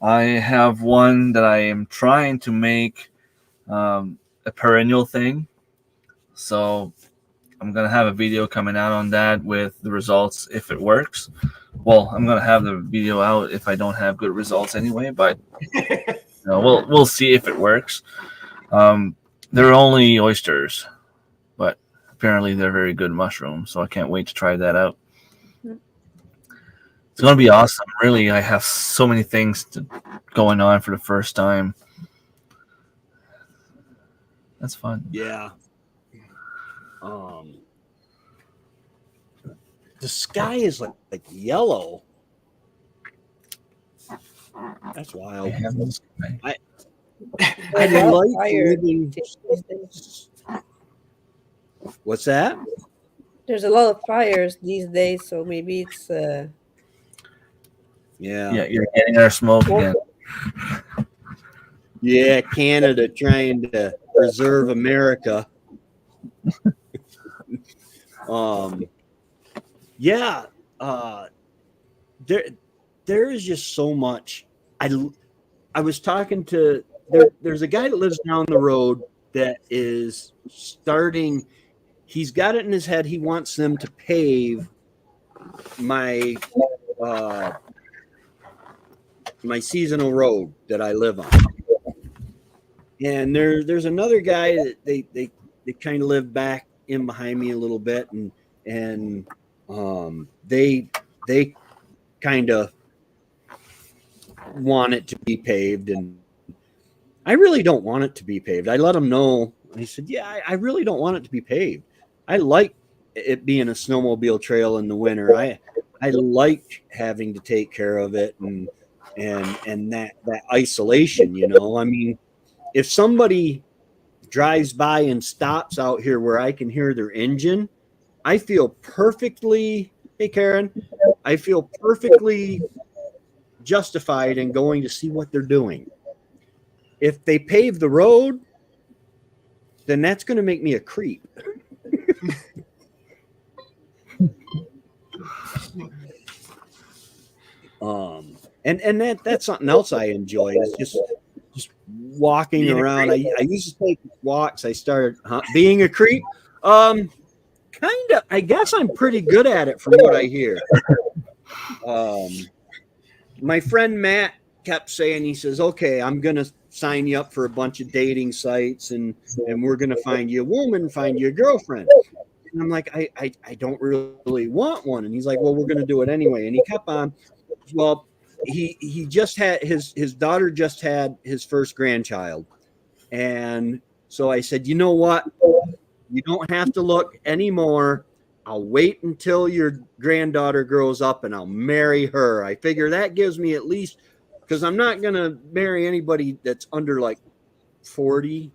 I have one that I am trying to make a perennial thing. So I'm gonna have a video coming out on that with the results if it works. Well, I'm gonna have the video out if I don't have good results anyway, but we'll see if it works. They're only oysters, but apparently they're very good mushrooms, so I can't wait to try that out. It's gonna be awesome. Really, I have so many things going on for the first time. That's fun. Yeah. The sky is like yellow. That's I wild. have this guy. I There's a lot of like fire living. these days. What's that? There's a lot of fires these days, so maybe it's Yeah, you're getting our smoke again. Yeah, Canada trying to preserve America. Yeah, there is just so much. I was talking to there's a guy that lives down the road that is starting. He's got it in his head. He wants them to pave my my seasonal road that I live on. And there's another guy that they kind of live back in behind me a little bit, and they kind of want it to be paved, and I really don't want it to be paved. I let them know. He said, "Yeah, I really don't want it to be paved. I like it being a snowmobile trail in the winter. I like having to take care of it and that isolation. I mean, if somebody drives by and stops out here where I can hear their engine, I feel perfectly, hey Karen, I feel perfectly justified in going to see what they're doing. If they pave the road, then that's going to make me a creep. And that's something else I enjoy is just walking around. I used to take walks. I started being a creep. Kind of. I guess I'm pretty good at it from what I hear. My friend Matt kept saying, he says, "Okay, I'm gonna sign you up for a bunch of dating sites, and we're gonna find you a woman, find you a girlfriend." And I'm like, I don't really want one. And he's like, "Well, we're gonna do it anyway." And he kept on. Well, he just had his daughter just had his first grandchild, and so I said, "You know what? You don't have to look anymore. I'll wait until your granddaughter grows up and I'll marry her." I figure that gives me at least, because I'm not going to marry anybody that's under like 40.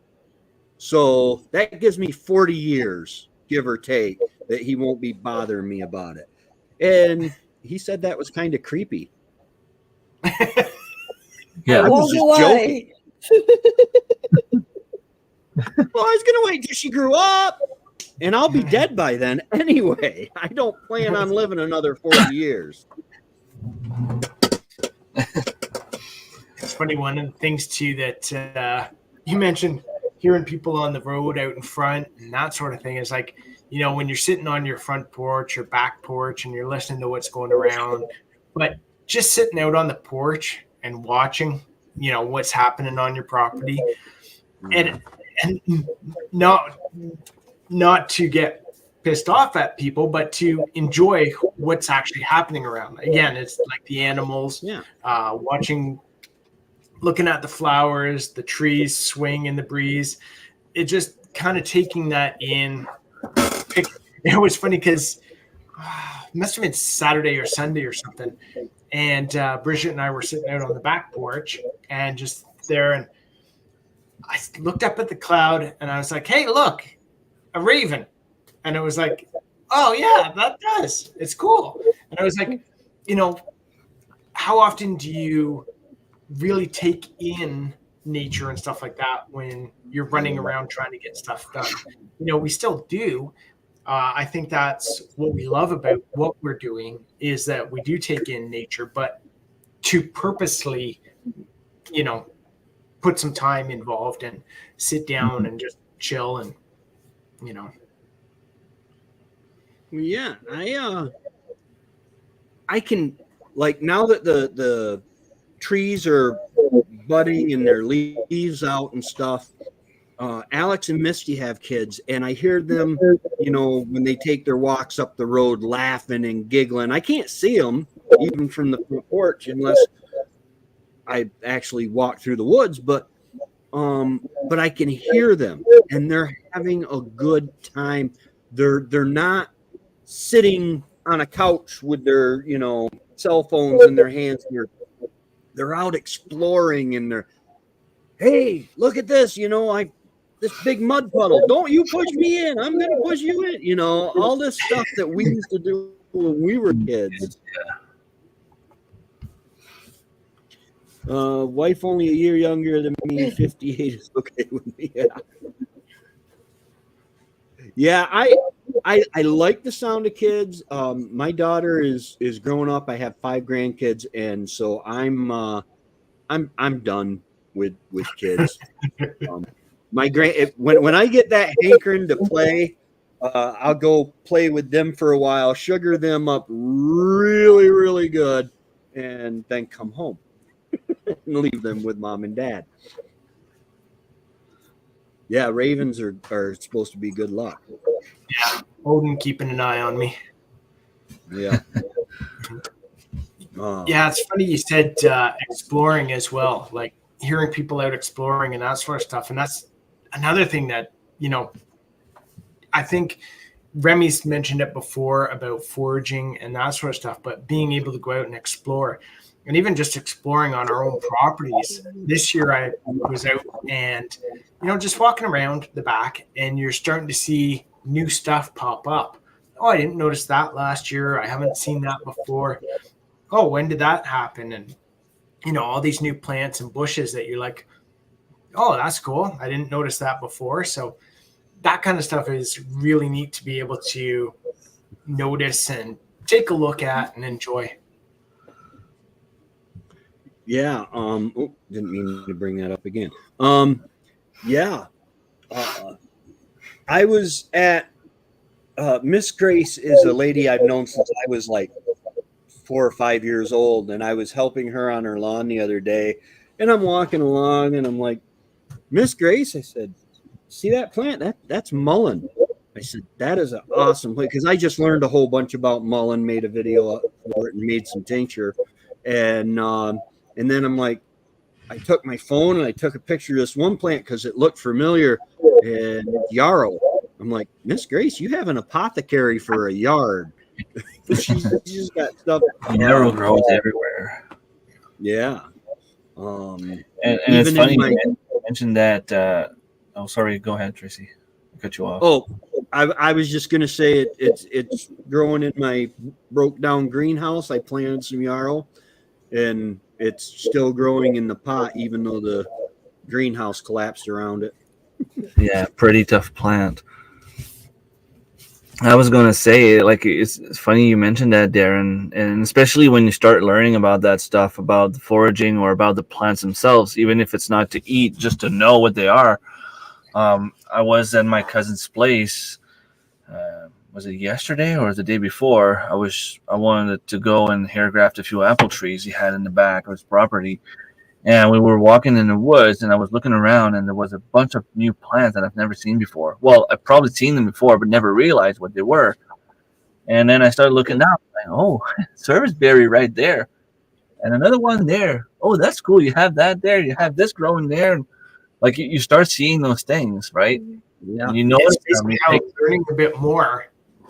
So that gives me 40 years, give or take, that he won't be bothering me about it. And he said that was kind of creepy. Yeah, I was just joking. Why? Well, I was going to wait till she grew up, and I'll be dead by then anyway. I don't plan on living another 40 years. It's funny, one of the things too that you mentioned, hearing people on the road out in front and that sort of thing, is like, you know, when you're sitting on your front porch or back porch and you're listening to what's going around, but just sitting out on the porch and watching, you know, what's happening on your property, and not to get pissed off at people, but to enjoy what's actually happening around. Again, it's like the animals, watching, looking at the flowers, the trees swing in the breeze. It just kind of taking that in. It was funny because it must have been Saturday or Sunday or something. And Bridget and I were sitting out on the back porch and just there. And I looked up at the cloud and I was like, "Hey, look, a raven." And it was like, "Oh yeah, that does. It's cool." And I was like, you know, how often do you really take in nature and stuff like that when you're running around trying to get stuff done? You know, we still do. I think that's what we love about what we're doing, is that we do take in nature, but to purposely, you know, put some time involved and sit down and just chill and, you know. Yeah, I can, like, now that the trees are budding and their leaves out and stuff. Alex and Misty have kids, and I hear them, you know, when they take their walks up the road, laughing and giggling. I can't see them even from the porch unless I actually walk through the woods, but I can hear them, and they're having a good time. They're not sitting on a couch with their, you know, cell phones in their hands. They're out exploring, and they're, "Hey, look at this, you know, this big mud puddle. Don't you push me in. I'm going to push you in." You know, all this stuff that we used to do when we were kids. Wife only a year younger than me, 58 is okay with me. Yeah, I like the sound of kids. My daughter is growing up. I have 5 grandkids, and so I'm done with kids. When I get that hankering to play, I'll go play with them for a while, sugar them up really, really good, and then come home and leave them with mom and dad. Yeah, ravens are supposed to be good luck. Yeah, Odin keeping an eye on me. Yeah. Yeah, it's funny you said exploring as well, like hearing people out exploring and that sort of stuff. And that's another thing that, you know, I think Remy's mentioned it before about foraging and that sort of stuff, but being able to go out and explore. and even just exploring on our own properties. This year I was out and, just walking around the back, and you're starting to see new stuff pop up. Oh, I didn't notice that last year. I haven't seen that before. Oh, when did that happen? And, all these new plants and bushes that you're like, oh, that's cool. I didn't notice that before. So that kind of stuff is really neat to be able to notice and take a look at and enjoy. Yeah. Didn't mean to bring that up again. Yeah. I was at Miss Grace is a lady I've known since I was like 4 or 5 years old, and I was helping her on her lawn the other day, and I'm walking along, and I'm like, Miss Grace, I said, see that plant? That's mullein. I said, that is an awesome plant, because I just learned a whole bunch about mullein, made a video for it, and made some tincture, and then I'm like, I took my phone and I took a picture of this one plant because it looked familiar, and yarrow. I'm like, Miss Grace, you have an apothecary for a yard. She's just got stuff. Yarrow grows everywhere. Yeah. And it's funny you mentioned that. Oh, sorry. Go ahead, Tracy. I cut you off. Oh, I was just gonna say it's growing in my broke down greenhouse. I planted some yarrow, and it's still growing in the pot, even though the greenhouse collapsed around it. Yeah, pretty tough plant. I was going to say, like, it's funny you mentioned that, Darren, and especially when you start learning about that stuff, about the foraging or about the plants themselves, even if it's not to eat, just to know what they are. I was at my cousin's place. Was it yesterday or the day before? I wanted to go and hair graft a few apple trees he had in the back of his property. And we were walking in the woods, and I was looking around, and there was a bunch of new plants that I've never seen before. Well, I've probably seen them before, but never realized what they were. And then I started looking up, like, oh, serviceberry right there. And another one there. Oh, that's cool. You have that there. You have this growing there. Like, you start seeing those things, right? Yeah. And you know, It's basically how learning a bit more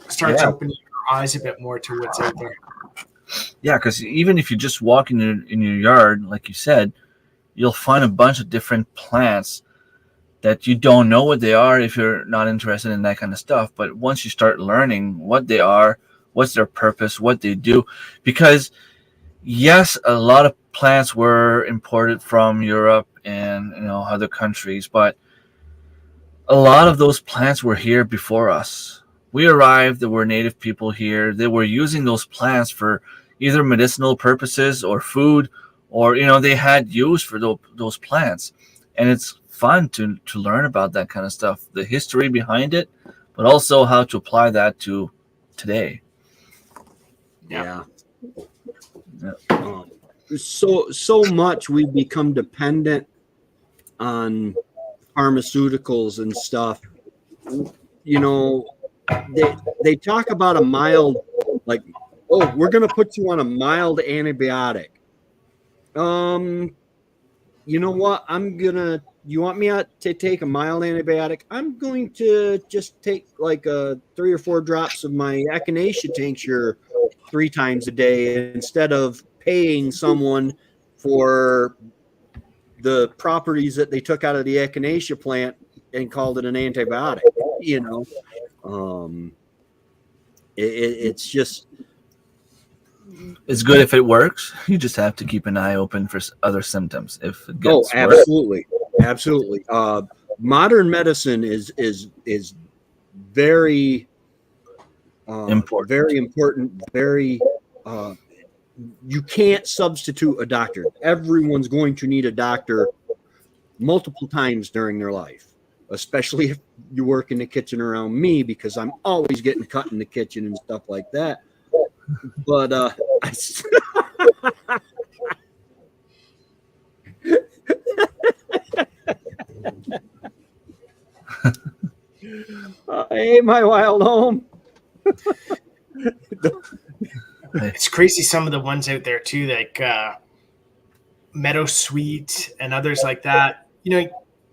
starts opening your eyes a bit more to what's out there. Yeah, because even if you just walk in your yard, like you said, you'll find a bunch of different plants that you don't know what they are if you're not interested in that kind of stuff. But once you start learning what they are, what's their purpose, what they do, because yes, a lot of plants were imported from Europe and other countries, but a lot of those plants were here before us. We arrived, there were native people here. They were using those plants for either medicinal purposes or food, or they had use for those plants. And it's fun to learn about that kind of stuff, the history behind it, but also how to apply that to today. Yeah. So much we've become dependent on pharmaceuticals and stuff. They talk about a mild, like, oh, we're going to put you on a mild antibiotic. You know what? You want me to take a mild antibiotic? I'm going to just take like 3 or 4 drops of my echinacea tincture 3 times a day instead of paying someone for the properties that they took out of the echinacea plant and called it an antibiotic. It's just, it's good if it works. You just have to keep an eye open for other symptoms. If it gets absolutely, absolutely. Modern medicine is very important. Very important. Very. You can't substitute a doctor. Everyone's going to need a doctor multiple times during their life, especially if you work in the kitchen around me, because I'm always getting cut in the kitchen and stuff like that. But hey, my wild home. It's crazy, some of the ones out there too, like meadow sweet and others like that.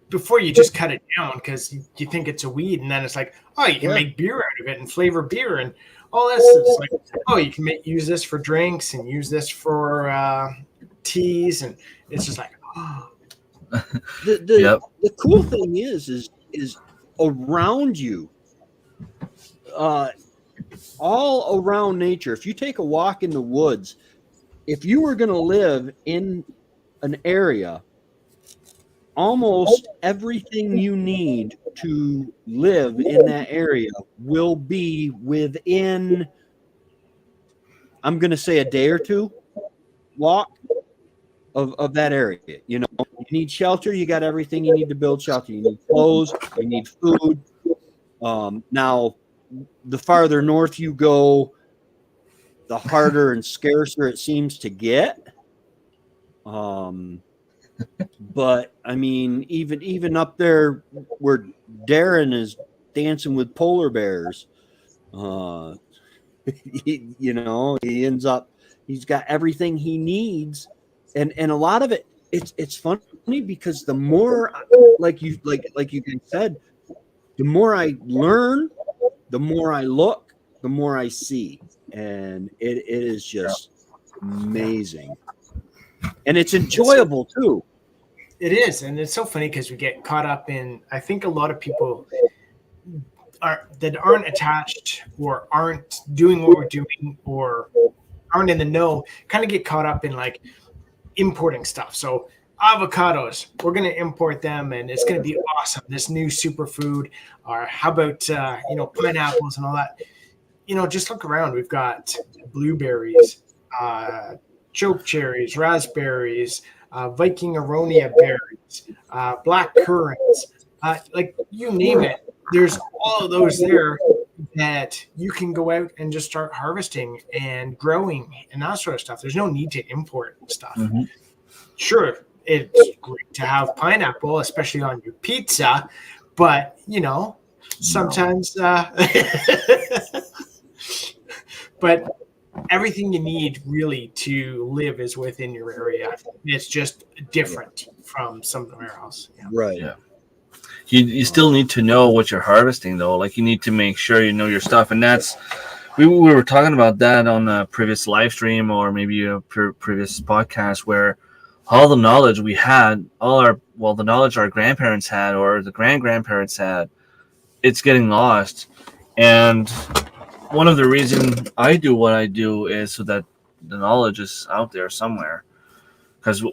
Before you just cut it down because you think it's a weed, and then it's like, oh, you can make beer out of it and flavor beer and all this. It's like, oh, you can use this for drinks and use this for teas, and it's just like, The cool thing is around you, all around nature. If you take a walk in the woods, if you were going to live in an area, almost everything you need to live in that area will be within, I'm going to say, a day or two walk of that area. You know, you need shelter, you got everything you need to build shelter. You need clothes, you need food. Now, the farther north you go, the harder and scarcer it seems to get. But I mean, even up there where Darren is dancing with polar bears, you know, he ends up, he's got everything he needs, and a lot of it, it's funny because the more, like you guys said, the more I learn, the more I look, the more I see, and it is just amazing, and it's enjoyable too. it is, and it's so funny because we get caught up in. I think a lot of people aren't attached or aren't doing what we're doing or aren't in the know, kind of get caught up in like importing stuff. So avocados, we're going to import them and it's going to be awesome, this new superfood. Or how about pineapples and all that. Just look around. We've got blueberries, choke cherries, raspberries, Viking aronia berries, black currants, like you name it. There's all of those there that you can go out and just start harvesting and growing and that sort of stuff. There's no need to import stuff. Mm-hmm. Sure, it's great to have pineapple, especially on your pizza, but sometimes but everything you need really to live is within your area. It's just different from somewhere else. Yeah. Right. Yeah. You still need to know what you're harvesting, though. Like, you need to make sure you know your stuff. And that's, we were talking about that on a previous live stream or maybe a previous podcast, where all the knowledge we had, the knowledge our grandparents had or the grandparents had, it's getting lost. And one of the reasons I do what I do is so that the knowledge is out there somewhere. Because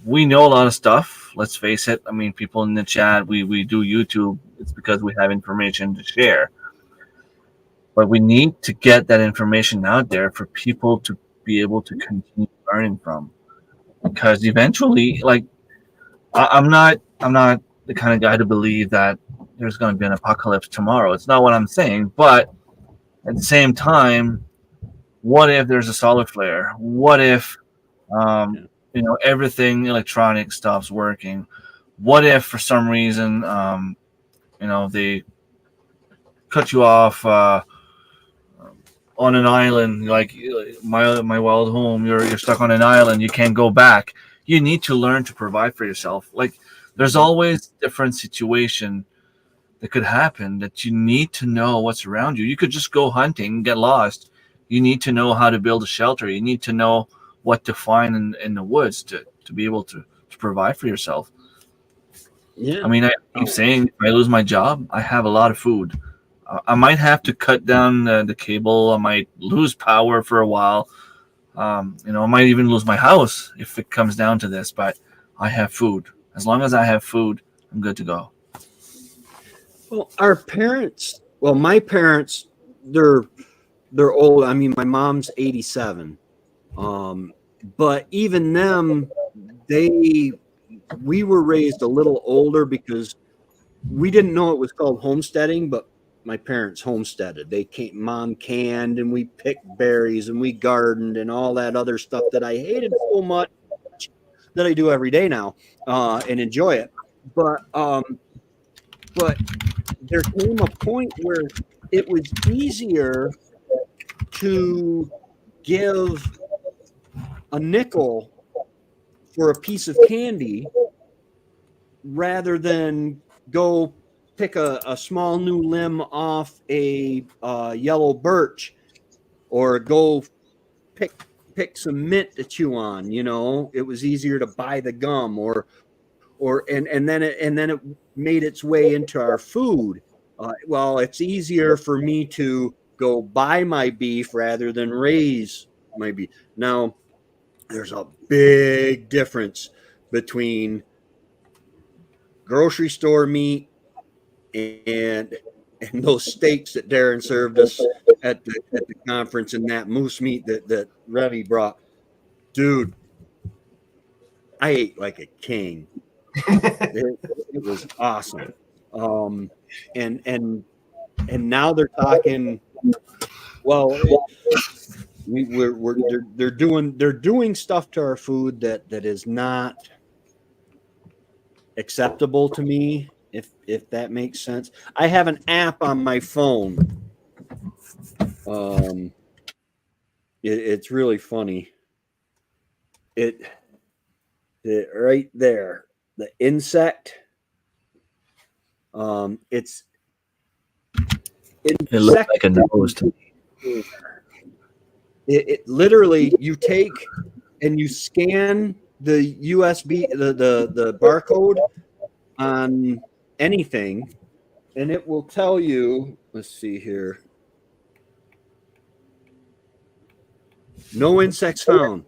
we know a lot of stuff. Let's face it. I mean, people in the chat, we do YouTube. It's because we have information to share. But we need to get that information out there for people to be able to continue learning from. Because eventually, like, I'm not the kind of guy to believe that there's going to be an apocalypse tomorrow. It's not what I'm saying. But at the same time, what if there's a solar flare? What if everything electronic stops working? What if for some reason they cut you off on an island, like my wild home, you're stuck on an island, you can't go back. You need to learn to provide for yourself. Like, there's always different situation that could happen that you need to know what's around you. You could just go hunting and get lost. You need to know how to build a shelter. You need to know what to find in the woods to be able to provide for yourself. Yeah. I mean, I keep saying, if I lose my job, I have a lot of food. I might have to cut down the cable. I might lose power for a while. I might even lose my house if it comes down to this, but I have food. As long as I have food, I'm good to go. Well, my parents, they're old. I mean, my mom's 87. But even them, we were raised a little older because we didn't know it was called homesteading, but my parents homesteaded. Mom canned and we picked berries and we gardened and all that other stuff that I hated so much that I do every day now, and enjoy it. But there came a point where it was easier to give a nickel for a piece of candy rather than go pick a small new limb off a yellow birch, or go pick pick some mint to chew on. You know, it was easier to buy the gum, and then it made its way into our food. Well, it's easier for me to go buy my beef rather than raise my beef. Now, there's a big difference between grocery store meat and those steaks that Darren served us at the conference, and that moose meat that Remy brought. Dude, I ate like a king. It was awesome. And now they're talking. Well, they're doing stuff to our food that is not acceptable to me, if that makes sense. I have an app on my phone. It's really funny. It right there, the insect. It looks like a nose to me. It literally, you take and you scan the USB, the barcode on anything, and it will tell you. Let's see here. No insects found.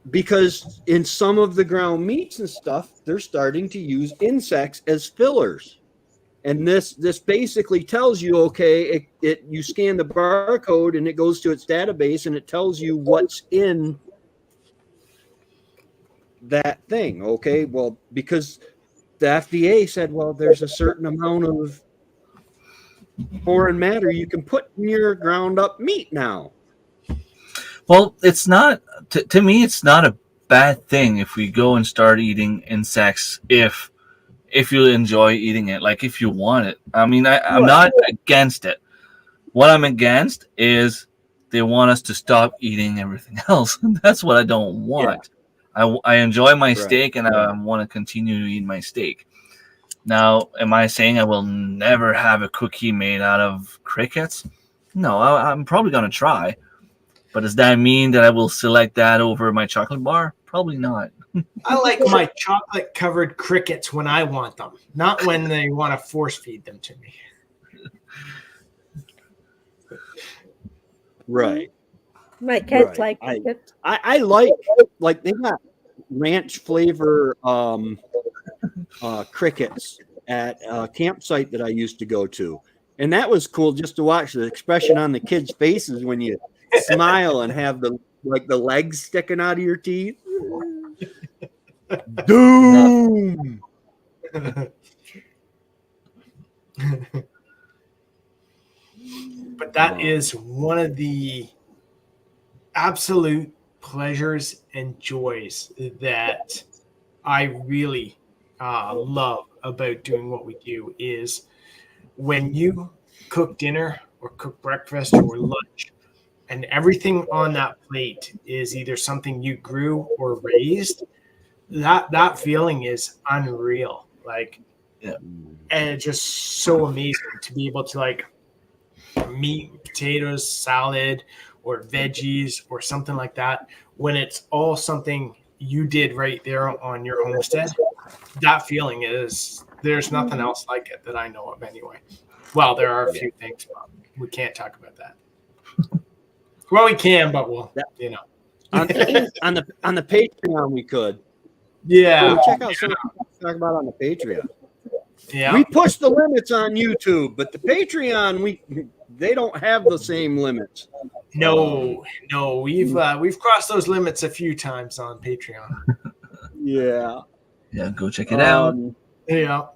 Because in some of the ground meats and stuff, they're starting to use insects as fillers. And this basically tells you, okay, you scan the barcode and it goes to its database and it tells you what's in that thing. Okay, well, because the FDA said, well, there's a certain amount of foreign matter you can put in your ground up meat now. Well, it's not, to me, it's not a bad thing if we go and start eating insects if you enjoy eating it, like if you want it. I mean, I'm not against it. What I'm against is they want us to stop eating everything else. That's what I don't want. Yeah. I enjoy my steak, and I want to continue to eat my steak. Now, am I saying I will never have a cookie made out of crickets? No, I'm probably going to try. But does that mean that I will select that over my chocolate bar? Probably not. I like my chocolate-covered crickets when I want them, not when they want to force feed them to me. Right. My cats like it. I like they got ranch flavor crickets at a campsite that I used to go to. And that was cool just to watch the expression on the kids' faces when you smile and have the legs sticking out of your teeth. Doom. But that is one of the absolute pleasures and joys that I really love about doing what we do is when you cook dinner or cook breakfast or lunch, and everything on that plate is either something you grew or raised, that feeling is unreal. Like, yeah. And it's just so amazing to be able to like meat, potatoes, salad, or veggies or something like that. When it's all something you did right there on your homestead, that feeling is, there's nothing else like it that I know of anyway. Well, there are a few things, but we can't talk about that. Well, we can, but we'll, you know. on the Patreon we could. Yeah. So check out something to talk about on the Patreon. Yeah. We push the limits on YouTube, but the Patreon they don't have the same limits. No, we've crossed those limits a few times on Patreon. Yeah. Yeah, go check it out. Yeah.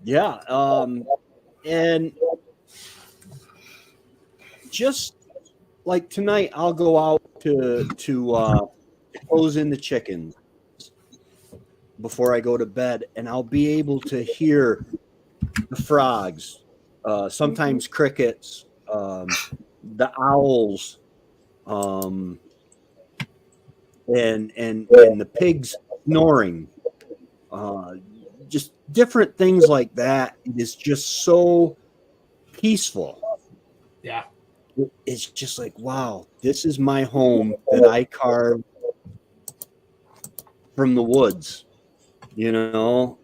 Yeah. And just like tonight, I'll go out to close in the chickens before I go to bed, and I'll be able to hear the frogs, sometimes crickets, the owls, and the pigs snoring, just different things like that. It is just so peaceful. Yeah. It's just like, wow, this is my home that I carved from the woods, you know.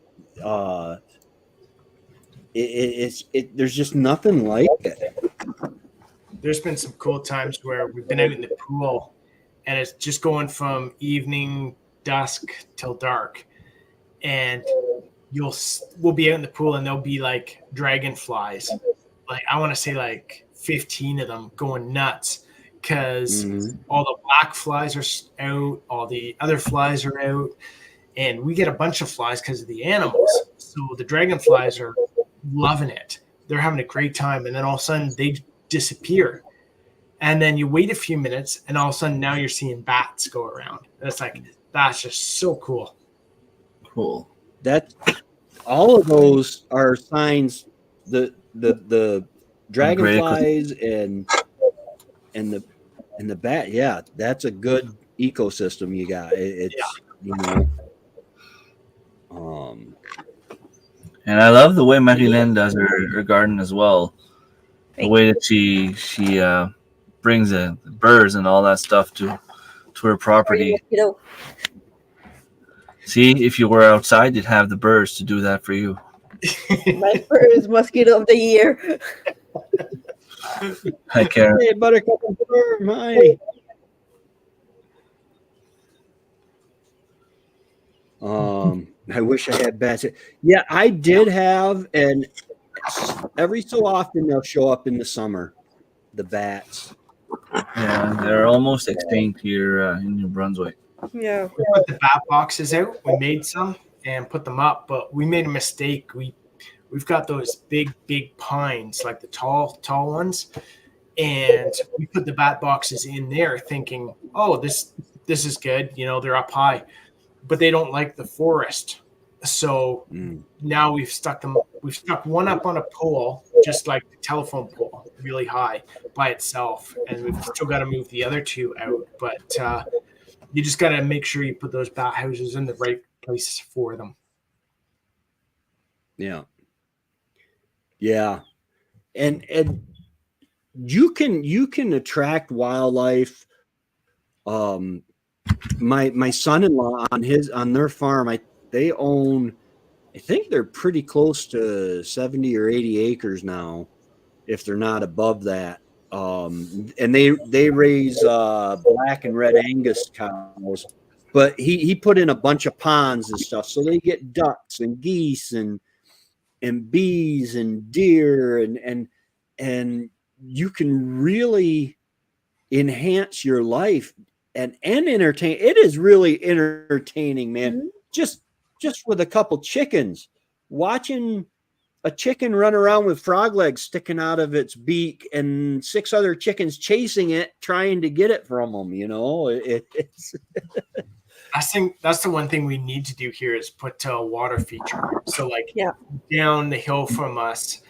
There's just nothing like it. There's been some cool times where we've been out in the pool and it's just going from evening dusk till dark, and we'll be out in the pool and there'll be like dragonflies, like I want to say like 15 of them going nuts because all the black flies are out, all the other flies are out, and we get a bunch of flies because of the animals. So the dragonflies are loving it. They're having a great time, and then all of a sudden they disappear. And then you wait a few minutes, and all of a sudden now you're seeing bats go around. And it's like, that's just so cool. Cool. That all of those are signs. The dragonflies and the bat. Yeah, that's a good ecosystem you got. It's you know. And I love the way Marilyn does her garden as well. The way that she brings the birds and all that stuff to her property. See, if you were outside, you'd have the birds to do that for you. My first mosquito of the year. Hi, Karen. Hey, Buttercup and Worm, hi. I wish I had bats. Yeah, I did have, and every so often they'll show up in the summer, the bats. Yeah, they're almost extinct here in New Brunswick. Yeah. We put the bat boxes out. We made some and put them up, but we made a mistake. We've got those big pines, like the tall ones, and we put the bat boxes in there thinking, oh, this is good. You know, they're up high, but they don't like the forest. So now we've stuck one up on a pole, just like the telephone pole, really high by itself. And we've still got to move the other two out. But you just got to make sure you put those bat houses in the right place for them. Yeah. Yeah. And you can attract wildlife. My son-in-law on their farm, they own, I think they're pretty close to 70 or 80 acres now, if they're not above that. And they raise black and red Angus cows, but he put in a bunch of ponds and stuff, so they get ducks and geese and bees and deer and you can really enhance your life and entertain. It is really entertaining, man. Just with a couple chickens, watching a chicken run around with frog legs sticking out of its beak and 6 other chickens chasing it, trying to get it from them. You know, it's. I think that's the one thing we need to do here is put a water feature. So like down the hill from us,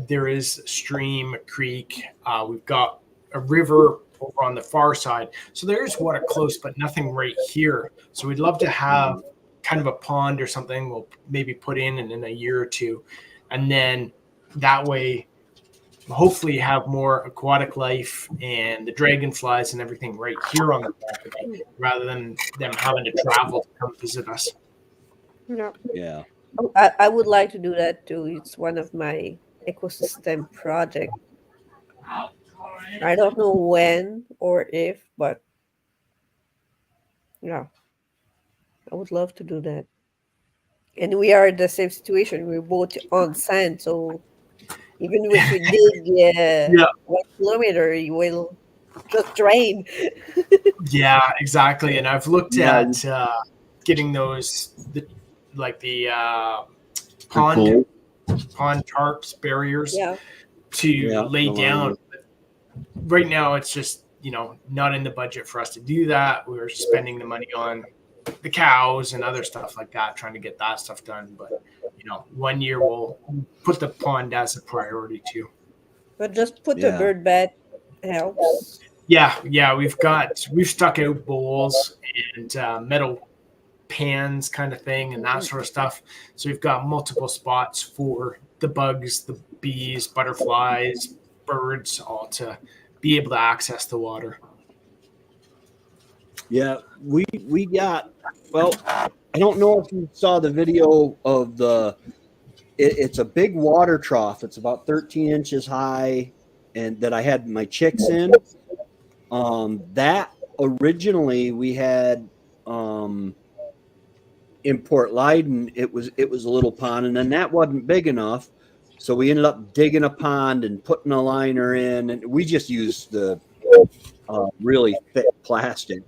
there is a stream, a creek. We've got a river over on the far side. So there is water close, but nothing right here. So we'd love to have kind of a pond or something we'll maybe put in a year or two. And then that way, hopefully have more aquatic life and the dragonflies and everything right here on the property rather than them having to travel to come visit us. Yeah. I would like to do that too. It's one of my ecosystem projects. I don't know when or if, but yeah, I would love to do that. And we are in the same situation. We're both on sand, so even if you dig 1 kilometer, you will just drain. Yeah, exactly. And I've looked at getting those, pond tarps, barriers to lay down. But right now, it's just, not in the budget for us to do that. We're spending the money on the cows and other stuff like that, trying to get that stuff done. But, 1 year we'll put the pond as a priority too. But just put the bird bath helps. Yeah. We've stuck out bowls and metal pans kind of thing and that sort of stuff. So we've got multiple spots for the bugs, the bees, butterflies, birds, all to be able to access the water. Yeah, we got, well, I don't know if you saw the video of it's a big water trough. It's about 13 inches high, and that I had my chicks in. That originally we had in Port Leiden, it was a little pond, and then that wasn't big enough. So we ended up digging a pond and putting a liner in, and we just used the really thick plastic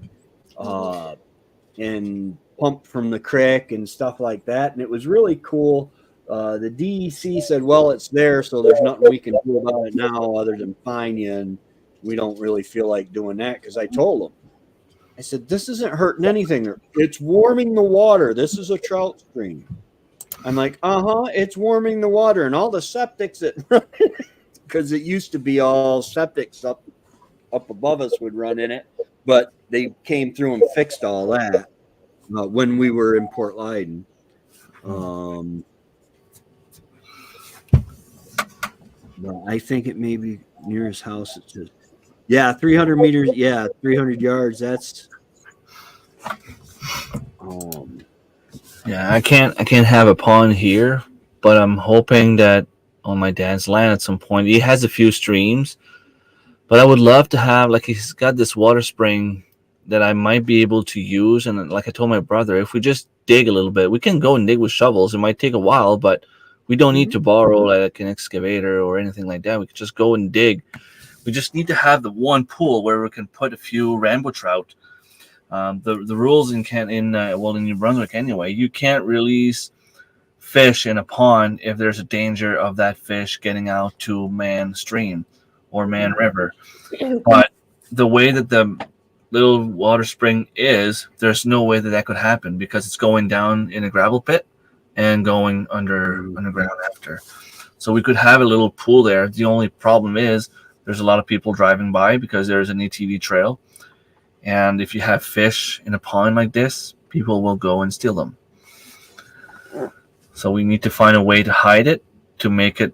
and pumped from the creek and stuff like that. And it was really cool. The DEC said, well, it's there, so there's nothing we can do about it now other than fine you. And we don't really feel like doing that, because I told them, I said, this isn't hurting anything. It's warming the water. This is a trout stream. I'm like, it's warming the water. And all the septics that, because it used to be all septics up above us would run in it, but they came through and fixed all that when we were in Port Leiden. Well, I think it may be near his house. It says, yeah, 300 meters. Yeah, 300 yards. That's yeah. I can't have a pond here, but I'm hoping that on my dad's land at some point, he has a few streams, but I would love to have, like, he's got this water spring that I might be able to use. And like I told my brother, if we just dig a little bit, we can go and dig with shovels. It might take a while, but we don't need to borrow like an excavator or anything like that. We could just go and dig. We just need to have the one pool where we can put a few rainbow trout. The rules in New Brunswick anyway, you can't release fish in a pond if there's a danger of that fish getting out to Man Stream or Man River. But the way that the little water spring is, there's no way that could happen, because it's going down in a gravel pit and going underground after. So we could have a little pool there. The only problem is there's a lot of people driving by because there's an ATV trail. And if you have fish in a pond like this, people will go and steal them. So we need to find a way to hide it, to make it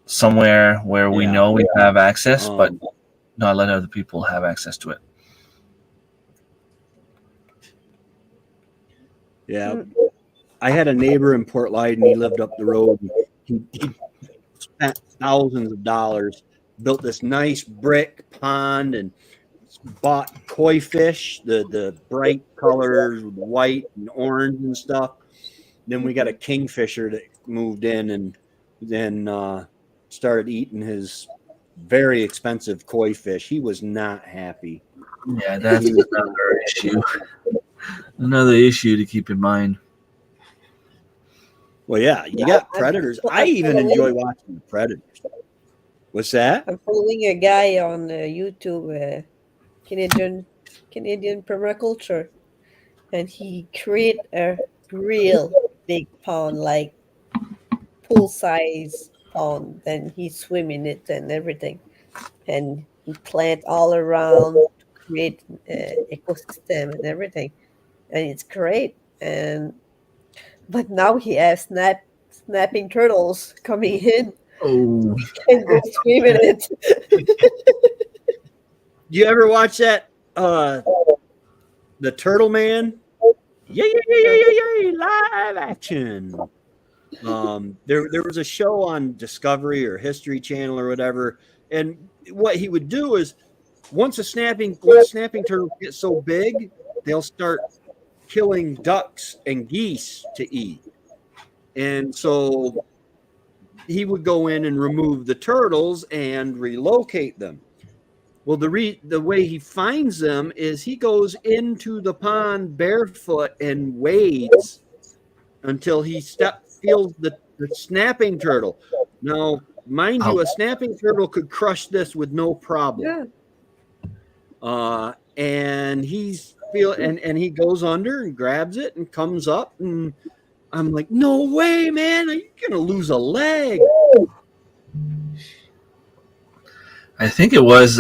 somewhere where we know we have access, but not let other people have access to it. Yeah. I had a neighbor in Port Leiden. He lived up the road. He spent thousands of dollars, built this nice brick pond, and bought koi fish, the bright colors, white and orange and stuff. Then we got a kingfisher that moved in and then started eating his very expensive koi fish. He was not happy. Yeah, that's another issue. Another issue to keep in mind. Well, yeah, you got predators. I even enjoy watching the predators. What's that? I'm following a guy on YouTube, Canadian permaculture, and he create a real big pond, like pool size pond. Then he swim in it and everything, and he plant all around to create ecosystem and everything, and it's great. But now he has snapping turtles coming in. Oh, And go swim in it. You ever watch that? The Turtle Man? Yeah, live action. There was a show on Discovery or History Channel or whatever, and what he would do is once snapping turtles get so big, they'll start killing ducks and geese to eat. And so he would go in and remove the turtles and relocate them. Well, the way he finds them is he goes into the pond barefoot and wades until he feels the snapping turtle. Now, mind you, a snapping turtle could crush this with no problem. Yeah. And and he goes under and grabs it and comes up, and I'm like, no way, man! Are you gonna lose a leg? I think it was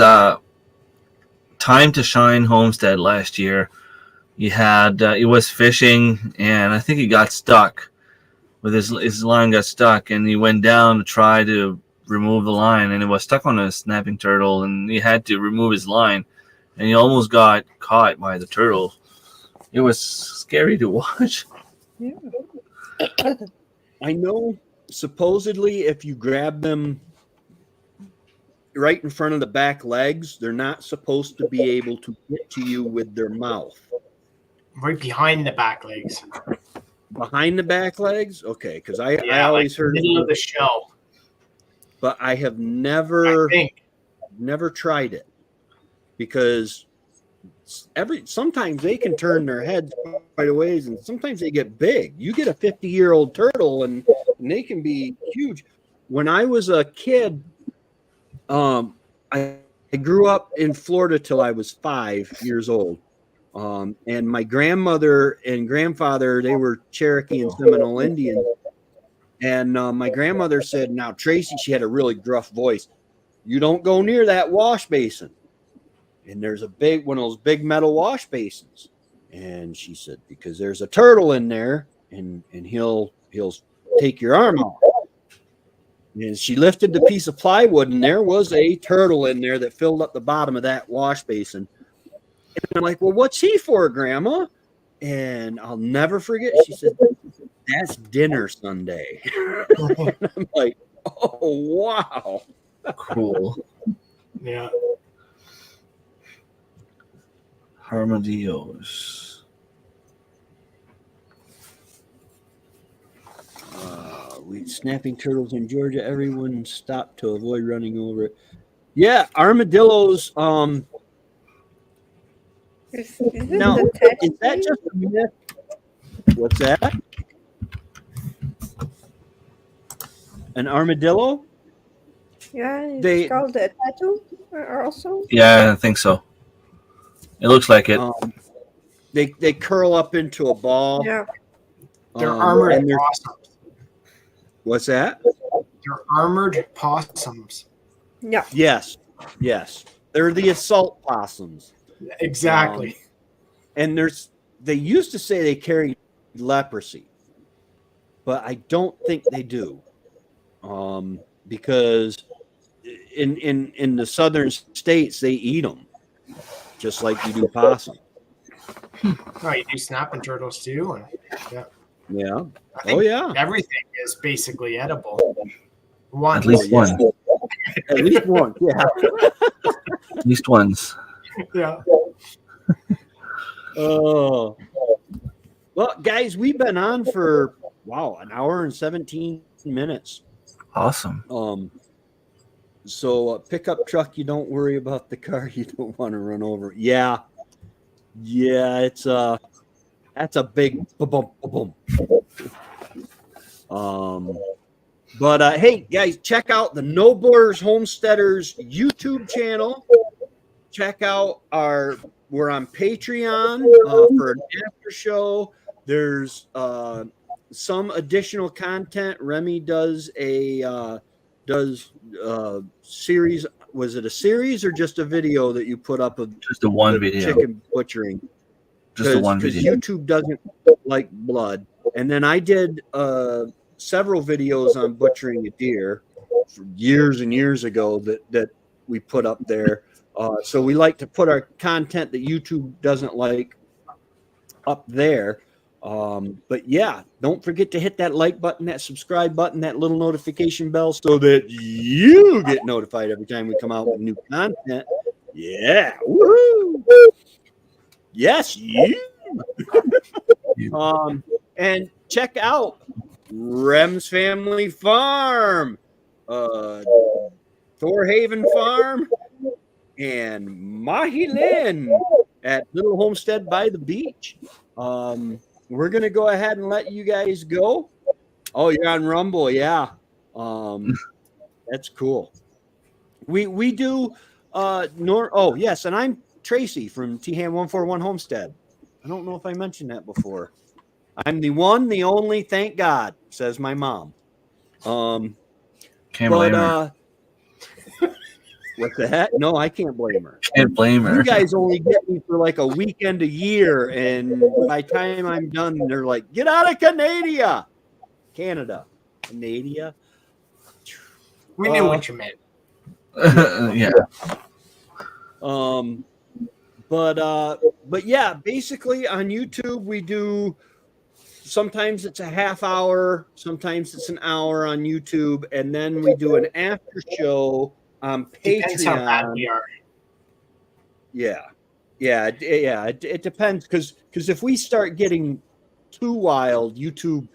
Time to Shine Homestead last year. He had he was fishing, and I think he got stuck. With his line got stuck, and he went down to try to remove the line, and it was stuck on a snapping turtle, and he had to remove his line, and he almost got caught by the turtle. It was scary to watch. Yeah. I know supposedly if you grab them right in front of the back legs, they're not supposed to be able to get to you with their mouth. Right behind the back legs. Behind the back legs? Okay, because I Yeah, always like heard middle of the shell. but I have I never think. tried it because sometimes they can turn their heads quite a ways, and sometimes they get big. You get a 50-year-old turtle, and they can be huge. When I was a kid, I grew up in Florida till I was 5 years old. And my grandmother and grandfather, they were Cherokee and Seminole Indians. And my grandmother said, now, Tracy, she had a really gruff voice, you don't go near that wash basin. And there's a big one of those big metal wash basins. And she said, because there's a turtle in there, and he'll take your arm off. And she lifted the piece of plywood, and there was a turtle in there that filled up the bottom of that wash basin. And I'm like, well, what's he for, Grandma? And I'll never forget. She said, that's dinner Sunday. And I'm like, oh, wow. Cool. Yeah. Armadillos. Snapping turtles in Georgia. Everyone stopped to avoid running over it. Yeah, armadillos. Is No, it is that just a myth? What's that? An armadillo? Yeah, it's They- called a tattoo also. Yeah, I think so. It looks like it. They curl up into a ball. Yeah. They're armored and possums. what's that? They're armored possums. Yeah. Yes. They're the assault possums. Exactly. And they used to say they carry leprosy, but I don't think they do. Because in the southern states they eat them just like you do possum. Oh, you do snapping turtles too, and Yeah. I think Oh yeah. everything is basically edible. One, At least yeah. one. At least one. Yeah. At least once. yeah. Oh. Well, guys, we've been on for an hour and 17 minutes. Awesome. So pickup truck, you don't worry about the car you don't want to run over. Yeah, it's that's a big boom. But hey guys, check out the No Borders Homesteaders YouTube channel. Check out we're on Patreon for an after show. There's some additional content. Remy does a series. Was it a series or just a video that you put up of Just the one the video. chicken butchering? Just the one Because video. YouTube doesn't like blood. And then I did several videos on butchering a deer years and years ago that we put up there. So we like to put our content that YouTube doesn't like up there. But yeah, don't forget to hit that like button, that subscribe button, that little notification bell so that you get notified every time we come out with new content. Yeah. Woohoo! Yes, you. And check out Rem's Family Farm, Thorhaven Farm, and Mahilin at Little Homestead by the Beach. We're gonna go ahead and let you guys go. Oh, you're on Rumble, yeah. That's cool. We do yes, and I'm Tracy from T-Ham 141 Homestead. I don't know if I mentioned that before. I'm the one, the only, thank God, says my mom. Can't blame her. What's that? No, I can't blame her. Can't blame her. You guys only get me for like a weekend a year, and by the time I'm done, they're like, "Get out of Canada." We knew what you meant. Yeah. But yeah, basically on YouTube we do. Sometimes it's a half hour, sometimes it's an hour on YouTube, and then we do an after show on Depends how bad Patreon. we are. It depends because if we start getting too wild, YouTube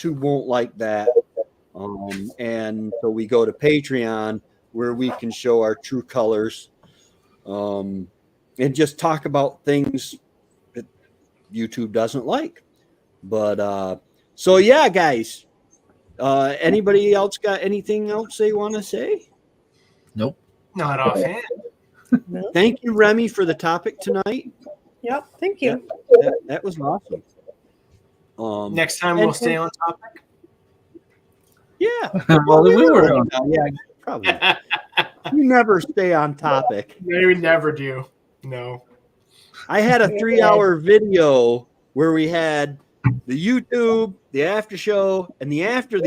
won't like that. And so we go to Patreon where we can show our true colors, and just talk about things that YouTube doesn't like. But so yeah, guys. Anybody else got anything else they want to say? Nope. Not offhand. No? Thank you, Remy, for the topic tonight. Yep. Thank you. That was awesome. Next time we'll stay on topic. Yeah. Well, we were on. Yeah, probably. You never stay on topic. We never do. No. I had a 3-hour video where we had the YouTube, the after show, and the after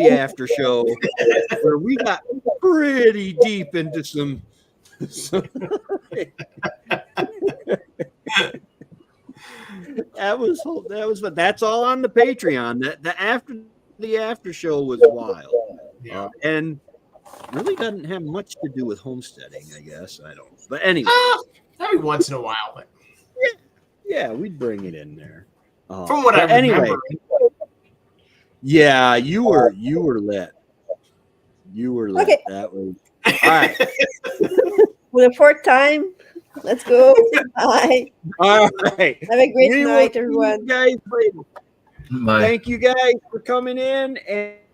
show, where we got pretty deep into some that was but that's all on the Patreon. The after show was wild. Yeah. And really doesn't have much to do with homesteading, I guess. I don't. But anyway, Every once in a while, but yeah, we'd bring it in there. from what I But remember, yeah, you were lit. You were lit. Okay. That was all right. For the fourth time, let's go. Bye. All right. Have a great We will night, see everyone. you guys later. Bye. Thank you guys for coming in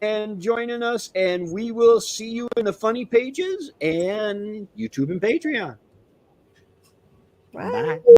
and joining us, and we will see you in the funny pages and YouTube and Patreon. Bye. Bye.